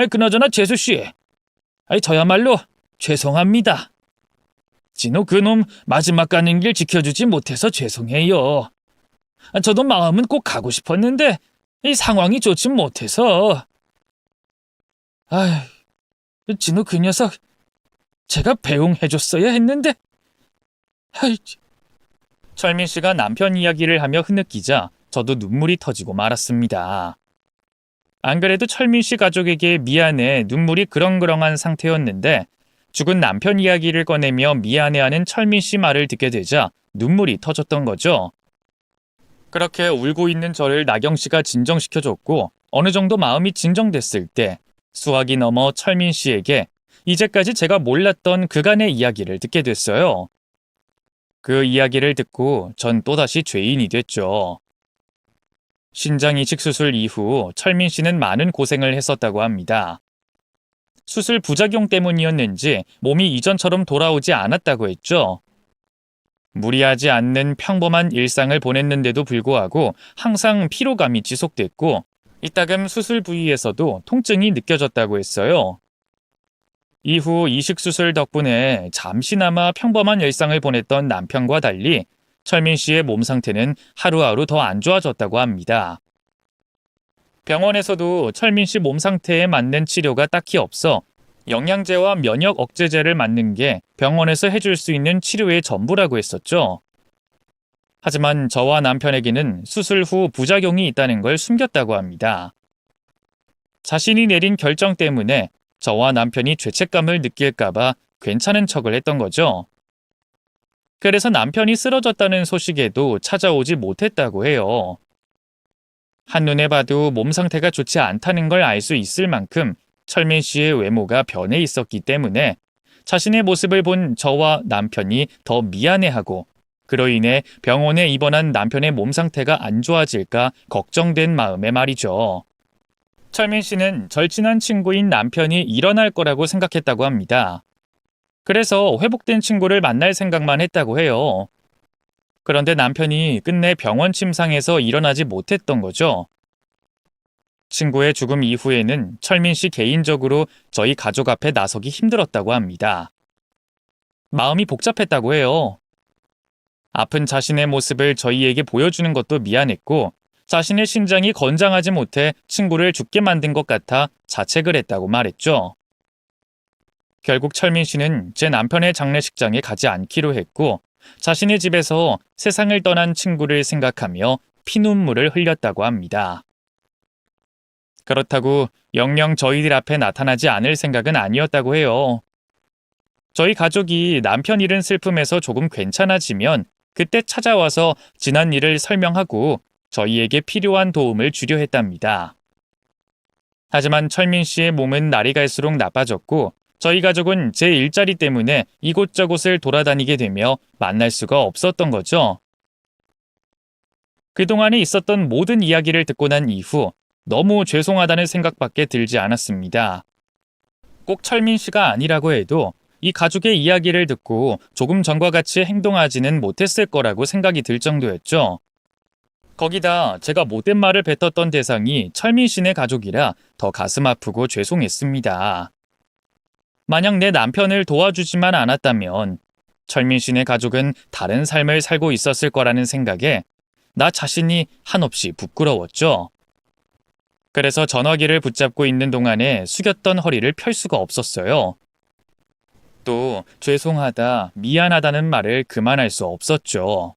A: 그나저나 재수씨, 저야말로 죄송합니다. 진호 그놈 마지막 가는 길 지켜주지 못해서 죄송해요. 저도 마음은 꼭 가고 싶었는데 이 상황이 좋지 못해서. 진호 그 녀석 제가 배웅해줬어야 했는데. 철민 씨가 남편 이야기를 하며 흐느끼자 저도 눈물이 터지고 말았습니다. 안 그래도 철민 씨 가족에게 미안해 눈물이 그렁그렁한 상태였는데 죽은 남편 이야기를 꺼내며 미안해하는 철민 씨 말을 듣게 되자 눈물이 터졌던 거죠. 그렇게 울고 있는 저를 나경 씨가 진정시켜줬고 어느 정도 마음이 진정됐을 때 수화기 넘어 철민 씨에게 이제까지 제가 몰랐던 그간의 이야기를 듣게 됐어요. 그 이야기를 듣고 전 또다시 죄인이 됐죠. 신장 이식 수술 이후 철민 씨는 많은 고생을 했었다고 합니다. 수술 부작용 때문이었는지 몸이 이전처럼 돌아오지 않았다고 했죠. 무리하지 않는 평범한 일상을 보냈는데도 불구하고 항상 피로감이 지속됐고 이따금 수술 부위에서도 통증이 느껴졌다고 했어요. 이후 이식 수술 덕분에 잠시나마 평범한 일상을 보냈던 남편과 달리 철민 씨의 몸 상태는 하루하루 더 안 좋아졌다고 합니다. 병원에서도 철민 씨 몸 상태에 맞는 치료가 딱히 없어 영양제와 면역 억제제를 맞는 게 병원에서 해줄 수 있는 치료의 전부라고 했었죠. 하지만 저와 남편에게는 수술 후 부작용이 있다는 걸 숨겼다고 합니다. 자신이 내린 결정 때문에 저와 남편이 죄책감을 느낄까봐 괜찮은 척을 했던 거죠. 그래서 남편이 쓰러졌다는 소식에도 찾아오지 못했다고 해요. 한눈에 봐도 몸 상태가 좋지 않다는 걸 알 수 있을 만큼 철민 씨의 외모가 변해 있었기 때문에 자신의 모습을 본 저와 남편이 더 미안해하고 그로 인해 병원에 입원한 남편의 몸 상태가 안 좋아질까 걱정된 마음에 말이죠. 철민 씨는 절친한 친구인 남편이 일어날 거라고 생각했다고 합니다. 그래서 회복된 친구를 만날 생각만 했다고 해요. 그런데 남편이 끝내 병원 침상에서 일어나지 못했던 거죠. 친구의 죽음 이후에는 철민 씨 개인적으로 저희 가족 앞에 나서기 힘들었다고 합니다. 마음이 복잡했다고 해요. 아픈 자신의 모습을 저희에게 보여주는 것도 미안했고 자신의 신장이 건장하지 못해 친구를 죽게 만든 것 같아 자책을 했다고 말했죠. 결국 철민 씨는 제 남편의 장례식장에 가지 않기로 했고 자신의 집에서 세상을 떠난 친구를 생각하며 피눈물을 흘렸다고 합니다. 그렇다고 영영 저희들 앞에 나타나지 않을 생각은 아니었다고 해요. 저희 가족이 남편 잃은 슬픔에서 조금 괜찮아지면 그때 찾아와서 지난 일을 설명하고 저희에게 필요한 도움을 주려 했답니다. 하지만 철민 씨의 몸은 날이 갈수록 나빠졌고 저희 가족은 제 일자리 때문에 이곳저곳을 돌아다니게 되며 만날 수가 없었던 거죠. 그동안에 있었던 모든 이야기를 듣고 난 이후 너무 죄송하다는 생각밖에 들지 않았습니다. 꼭 철민 씨가 아니라고 해도 이 가족의 이야기를 듣고 조금 전과 같이 행동하지는 못했을 거라고 생각이 들 정도였죠. 거기다 제가 못된 말을 뱉었던 대상이 철민 씨네 가족이라 더 가슴 아프고 죄송했습니다. 만약 내 남편을 도와주지만 않았다면 철민 씨네 가족은 다른 삶을 살고 있었을 거라는 생각에 나 자신이 한없이 부끄러웠죠. 그래서 전화기를 붙잡고 있는 동안에 숙였던 허리를 펼 수가 없었어요. 또 죄송하다, 미안하다는 말을 그만할 수 없었죠.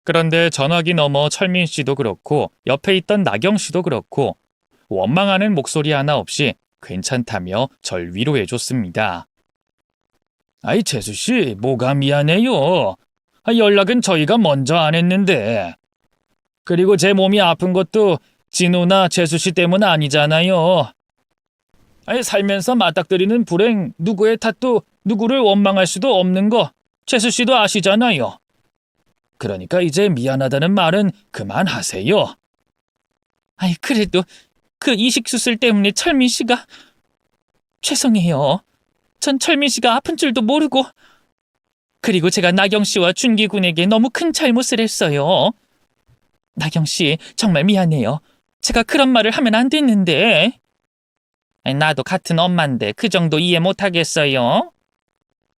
A: 그런데 전화기 너머 철민 씨도 그렇고 옆에 있던 나경 씨도 그렇고 원망하는 목소리 하나 없이 괜찮다며 절 위로해 줬습니다. 아이 재수 씨, 뭐가 미안해요. 연락은 저희가 먼저 안 했는데. 그리고 제 몸이 아픈 것도 진우나 재수 씨 때문 아니잖아요. 아니, 살면서 맞닥뜨리는 불행, 누구의 탓도 누구를 원망할 수도 없는 거 재수 씨도 아시잖아요. 그러니까 이제 미안하다는 말은 그만하세요.
B: 아이, 그래도 그 이식 수술 때문에 철민 씨가 죄송해요. 전 철민 씨가 아픈 줄도 모르고 그리고 제가 나경 씨와 준기 군에게 너무 큰 잘못을 했어요. 나경 씨, 정말 미안해요. 제가 그런 말을 하면 안 됐는데. 나도 같은 엄마인데 그 정도 이해 못하겠어요.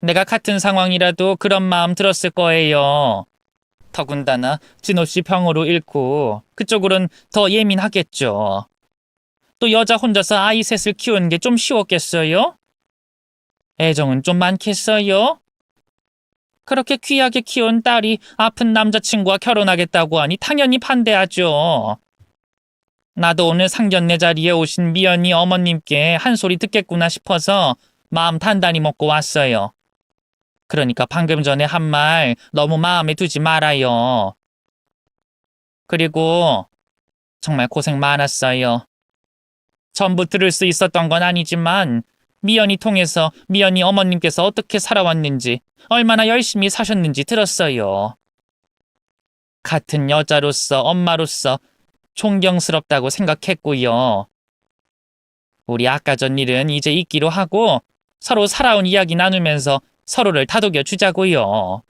B: 내가 같은 상황이라도 그런 마음 들었을 거예요. 더군다나 진호 씨 병으로 잃고 그쪽으론 더 예민하겠죠. 또 여자 혼자서 아이 셋을 키우는 게 좀 쉬웠겠어요? 애정은 좀 많겠어요? 그렇게 귀하게 키운 딸이 아픈 남자친구와 결혼하겠다고 하니 당연히 반대하죠. 나도 오늘 상견례 자리에 오신 미연이 어머님께 한 소리 듣겠구나 싶어서 마음 단단히 먹고 왔어요. 그러니까 방금 전에 한 말 너무 마음에 두지 말아요. 그리고 정말 고생 많았어요. 전부 들을 수 있었던 건 아니지만 미연이 통해서 미연이 어머님께서 어떻게 살아왔는지 얼마나 열심히 사셨는지 들었어요. 같은 여자로서 엄마로서 존경스럽다고 생각했고요. 우리 아까 전 일은 이제 잊기로 하고 서로 살아온 이야기 나누면서 서로를 다독여 주자고요.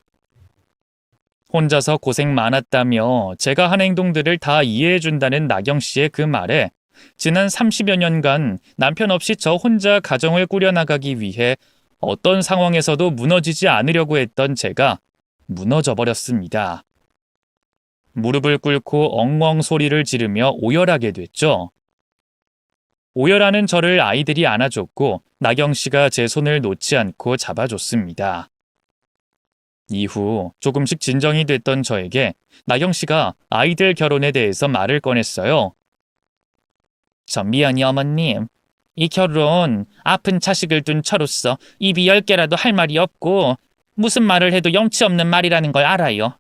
B: 혼자서 고생 많았다며 제가 한 행동들을 다 이해해 준다는 나경 씨의 그 말에
A: 지난 30여 년간 남편 없이 저 혼자 가정을 꾸려나가기 위해 어떤 상황에서도 무너지지 않으려고 했던 제가 무너져 버렸습니다. 무릎을 꿇고 엉엉 소리를 지르며 오열하게 됐죠. 오열하는 저를 아이들이 안아줬고 나경 씨가 제 손을 놓지 않고 잡아줬습니다. 이후 조금씩 진정이 됐던 저에게 나경 씨가 아이들 결혼에 대해서 말을 꺼냈어요. 저 미연이 어머님, 이 결혼 아픈 자식을 둔 저로서 입이 10개라도 할 말이 없고 무슨 말을 해도 염치 없는 말이라는 걸 알아요.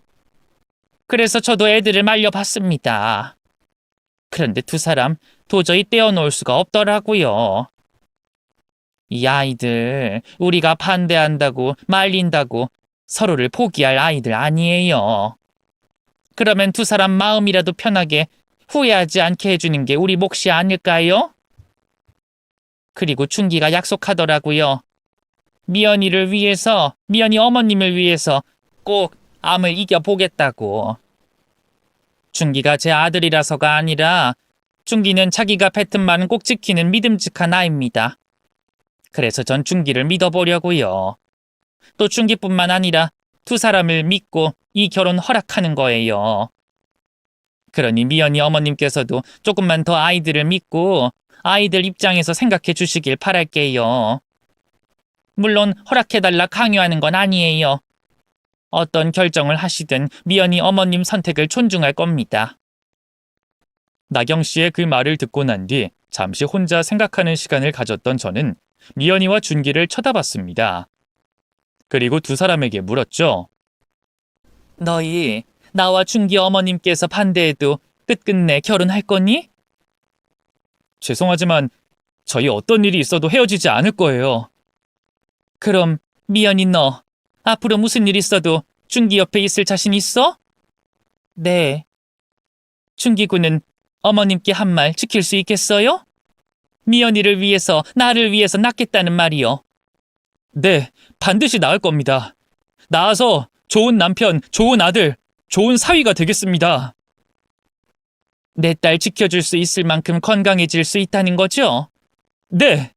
A: 그래서 저도 애들을 말려봤습니다. 그런데 두 사람 도저히 떼어놓을 수가 없더라고요. 이 아이들 우리가 반대한다고 말린다고 서로를 포기할 아이들 아니에요. 그러면 두 사람 마음이라도 편하게 후회하지 않게 해주는 게 우리 몫이 아닐까요? 그리고 준기가 약속하더라고요. 미연이를 위해서, 미연이 어머님을 위해서 꼭 암을 이겨보겠다고. 준기가 제 아들이라서가 아니라 준기는 자기가 뱉은 말은 꼭 지키는 믿음직한 아이입니다. 그래서 전 준기를 믿어보려고요. 또 준기뿐만 아니라 두 사람을 믿고 이 결혼 허락하는 거예요. 그러니 미연이 어머님께서도 조금만 더 아이들을 믿고 아이들 입장에서 생각해 주시길 바랄게요. 물론 허락해달라 강요하는 건 아니에요. 어떤 결정을 하시든 미연이 어머님 선택을 존중할 겁니다. 나경 씨의 그 말을 듣고 난 뒤 잠시 혼자 생각하는 시간을 가졌던 저는 미연이와 준기를 쳐다봤습니다. 그리고 두 사람에게 물었죠. 너희 나와 준기 어머님께서 반대해도 끝끝내 결혼할 거니? 죄송하지만 저희 어떤 일이 있어도 헤어지지 않을 거예요. 그럼 미연이 너 앞으로 무슨 일 있어도 준기 옆에 있을 자신 있어? 네. 준기 군은 어머님께 한 말 지킬 수 있겠어요? 미연이를 위해서 나를 위해서 낳겠다는 말이요. 네, 반드시 낳을 겁니다. 낳아서 좋은 남편, 좋은 아들, 좋은 사위가 되겠습니다. 내 딸 지켜줄 수 있을 만큼 건강해질 수 있다는 거죠? 네.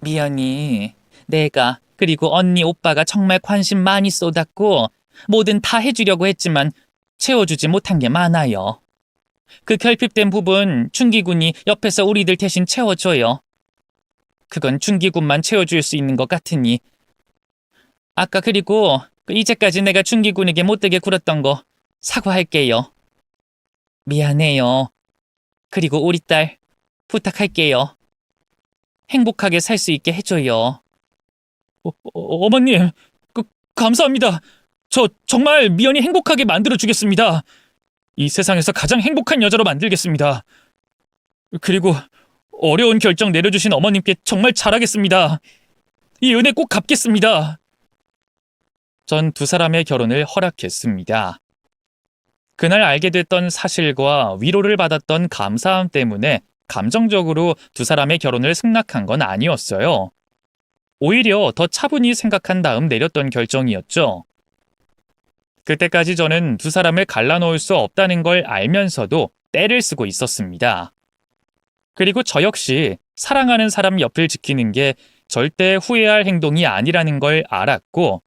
A: 미연이, 내가 그리고 언니 오빠가 정말 관심 많이 쏟았고 뭐든 다 해주려고 했지만 채워주지 못한 게 많아요. 그 결핍된 부분 준기군이 옆에서 우리들 대신 채워줘요. 그건 준기군만 채워줄 수 있는 것 같으니. 아까 그리고 이제까지 내가 준기군에게 못되게 굴었던 거 사과할게요. 미안해요. 그리고 우리 딸 부탁할게요. 행복하게 살 수 있게 해줘요. 어머님, 감사합니다. 저 정말 미연이 행복하게 만들어주겠습니다. 이 세상에서 가장 행복한 여자로 만들겠습니다. 그리고 어려운 결정 내려주신 어머님께 정말 잘하겠습니다. 이 은혜 꼭 갚겠습니다. 전 두 사람의 결혼을 허락했습니다. 그날 알게 됐던 사실과 위로를 받았던 감사함 때문에 감정적으로 두 사람의 결혼을 승낙한 건 아니었어요. 오히려 더 차분히 생각한 다음 내렸던 결정이었죠. 그때까지 저는 두 사람을 갈라놓을 수 없다는 걸 알면서도 떼를 쓰고 있었습니다. 그리고 저 역시 사랑하는 사람 옆을 지키는 게 절대 후회할 행동이 아니라는 걸 알았고,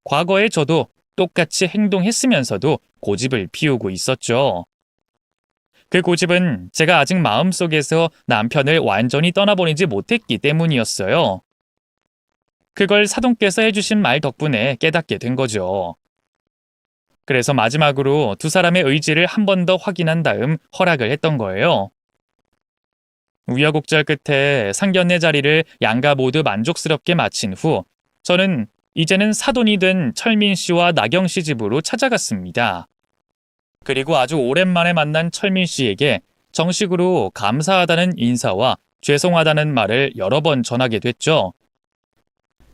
A: 과거에 저도 똑같이 행동했으면서도 고집을 피우고 있었죠. 그 고집은 제가 아직 마음속에서 남편을 완전히 떠나보내지 못했기 때문이었어요. 그걸 사돈께서 해주신 말 덕분에 깨닫게 된 거죠. 그래서 마지막으로 두 사람의 의지를 한 번 더 확인한 다음 허락을 했던 거예요. 우여곡절 끝에 상견례 자리를 양가 모두 만족스럽게 마친 후 저는 이제는 사돈이 된 철민 씨와 나경 씨 집으로 찾아갔습니다. 그리고 아주 오랜만에 만난 철민 씨에게 정식으로 감사하다는 인사와 죄송하다는 말을 여러 번 전하게 됐죠.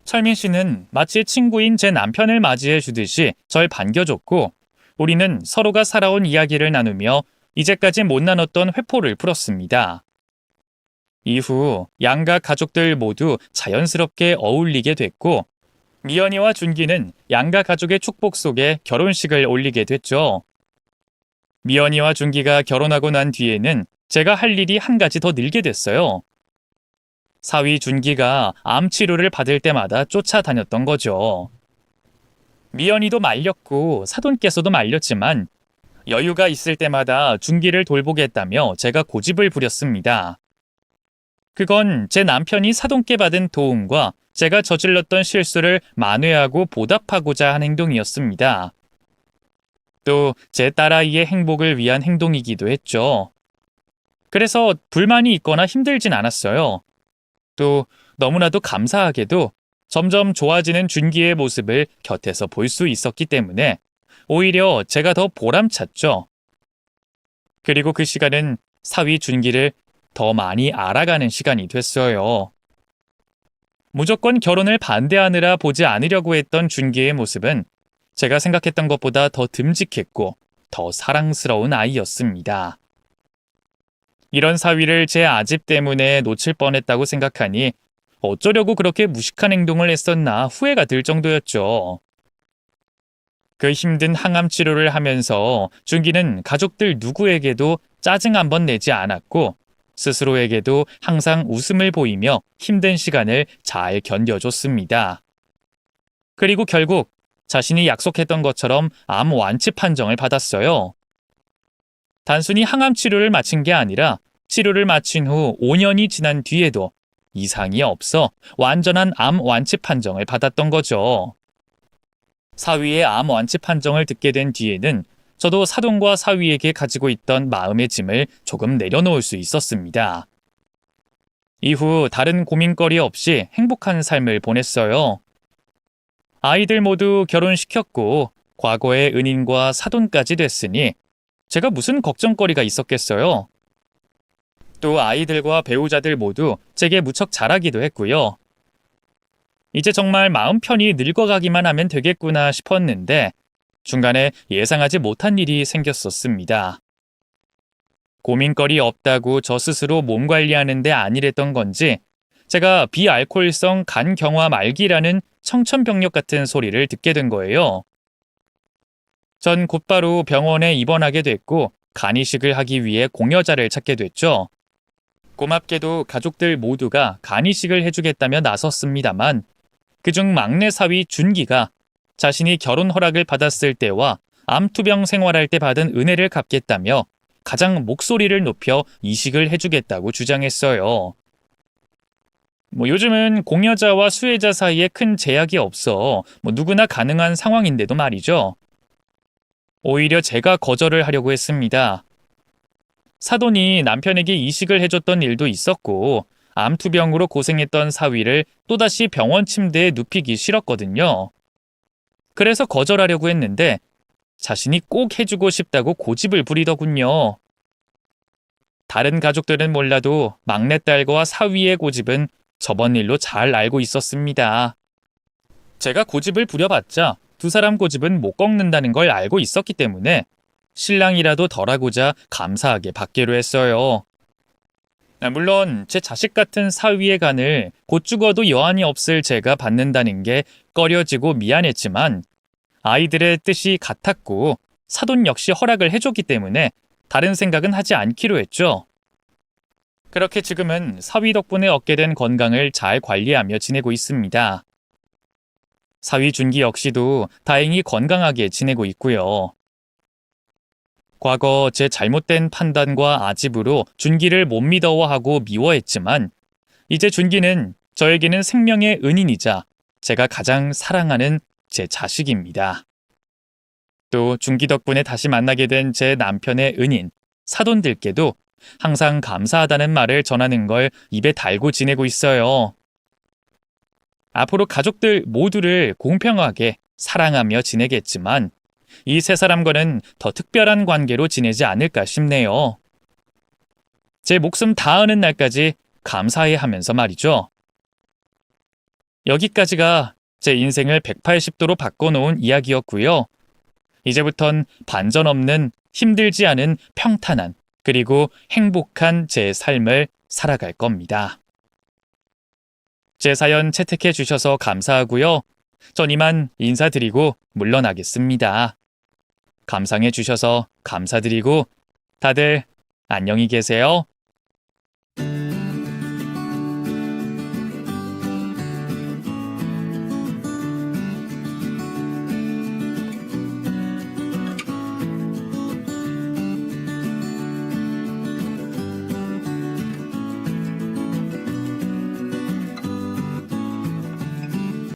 A: 철민 씨는 마치 친구인 제 남편을 맞이해 주듯이 절 반겨줬고, 우리는 서로가 살아온 이야기를 나누며 이제까지 못 나눴던 회포를 풀었습니다. 이후 양가 가족들 모두 자연스럽게 어울리게 됐고, 미연이와 준기는 양가 가족의 축복 속에 결혼식을 올리게 됐죠. 미연이와 준기가 결혼하고 난 뒤에는 제가 할 일이 한 가지 더 늘게 됐어요. 사위 준기가 암 치료를 받을 때마다 쫓아다녔던 거죠. 미연이도 말렸고 사돈께서도 말렸지만 여유가 있을 때마다 준기를 돌보겠다며 제가 고집을 부렸습니다. 그건 제 남편이 사돈께 받은 도움과 제가 저질렀던 실수를 만회하고 보답하고자 한 행동이었습니다. 또 제 딸아이의 행복을 위한 행동이기도 했죠. 그래서 불만이 있거나 힘들진 않았어요. 또 너무나도 감사하게도 점점 좋아지는 준기의 모습을 곁에서 볼 수 있었기 때문에 오히려 제가 더 보람찼죠. 그리고 그 시간은 사위 준기를 더 많이 알아가는 시간이 됐어요. 무조건 결혼을 반대하느라 보지 않으려고 했던 준기의 모습은 제가 생각했던 것보다 더 듬직했고 더 사랑스러운 아이였습니다. 이런 사위를 제 아집 때문에 놓칠 뻔했다고 생각하니 어쩌려고 그렇게 무식한 행동을 했었나 후회가 들 정도였죠. 그 힘든 항암 치료를 하면서 준기는 가족들 누구에게도 짜증 한 번 내지 않았고 스스로에게도 항상 웃음을 보이며 힘든 시간을 잘 견뎌줬습니다. 그리고 결국 자신이 약속했던 것처럼 암 완치 판정을 받았어요. 단순히 항암 치료를 마친 게 아니라 치료를 마친 후 5년이 지난 뒤에도 이상이 없어 완전한 암 완치 판정을 받았던 거죠. 사위의 암 완치 판정을 듣게 된 뒤에는 저도 사돈과 사위에게 가지고 있던 마음의 짐을 조금 내려놓을 수 있었습니다. 이후 다른 고민거리 없이 행복한 삶을 보냈어요. 아이들 모두 결혼시켰고 과거의 은인과 사돈까지 됐으니 제가 무슨 걱정거리가 있었겠어요. 또 아이들과 배우자들 모두 제게 무척 잘하기도 했고요. 이제 정말 마음 편히 늙어가기만 하면 되겠구나 싶었는데 중간에 예상하지 못한 일이 생겼었습니다. 고민거리 없다고 저 스스로 몸 관리하는데 안일했던 건지 제가 비알코올성 간경화 말기라는 청천벽력 같은 소리를 듣게 된 거예요. 전 곧바로 병원에 입원하게 됐고 간이식을 하기 위해 공여자를 찾게 됐죠. 고맙게도 가족들 모두가 간이식을 해주겠다며 나섰습니다만 그중 막내 사위 준기가 자신이 결혼 허락을 받았을 때와 암투병 생활할 때 받은 은혜를 갚겠다며 가장 목소리를 높여 이식을 해주겠다고 주장했어요. 요즘은 공여자와 수혜자 사이에 큰 제약이 없어 누구나 가능한 상황인데도 말이죠. 오히려 제가 거절을 하려고 했습니다. 사돈이 남편에게 이식을 해줬던 일도 있었고 암투병으로 고생했던 사위를 또다시 병원 침대에 눕히기 싫었거든요. 그래서 거절하려고 했는데 자신이 꼭 해주고 싶다고 고집을 부리더군요. 다른 가족들은 몰라도 막내딸과 사위의 고집은 저번 일로 잘 알고 있었습니다. 제가 고집을 부려봤자 두 사람 고집은 못 꺾는다는 걸 알고 있었기 때문에 신랑이라도 덜하고자 감사하게 받기로 했어요. 물론 제 자식 같은 사위의 간을 곧 죽어도 여한이 없을 제가 받는다는 게 꺼려지고 미안했지만 아이들의 뜻이 같았고 사돈 역시 허락을 해줬기 때문에 다른 생각은 하지 않기로 했죠. 그렇게 지금은 사위 덕분에 얻게 된 건강을 잘 관리하며 지내고 있습니다. 사위 준기 역시도 다행히 건강하게 지내고 있고요. 과거 제 잘못된 판단과 아집으로 준기를 못 믿어하고 미워했지만 이제 준기는 저에게는 생명의 은인이자 제가 가장 사랑하는 제 자식입니다. 또 준기 덕분에 다시 만나게 된 제 남편의 은인, 사돈들께도 항상 감사하다는 말을 전하는 걸 입에 달고 지내고 있어요. 앞으로 가족들 모두를 공평하게 사랑하며 지내겠지만 이 세 사람과는 더 특별한 관계로 지내지 않을까 싶네요. 제 목숨 다하는 날까지 감사해 하면서 말이죠. 여기까지가 제 인생을 180도로 바꿔놓은 이야기였고요. 이제부턴 반전 없는 힘들지 않은 평탄한 그리고 행복한 제 삶을 살아갈 겁니다. 제 사연 채택해 주셔서 감사하고요. 전 이만 인사드리고 물러나겠습니다. 감상해 주셔서 감사드리고 다들 안녕히 계세요.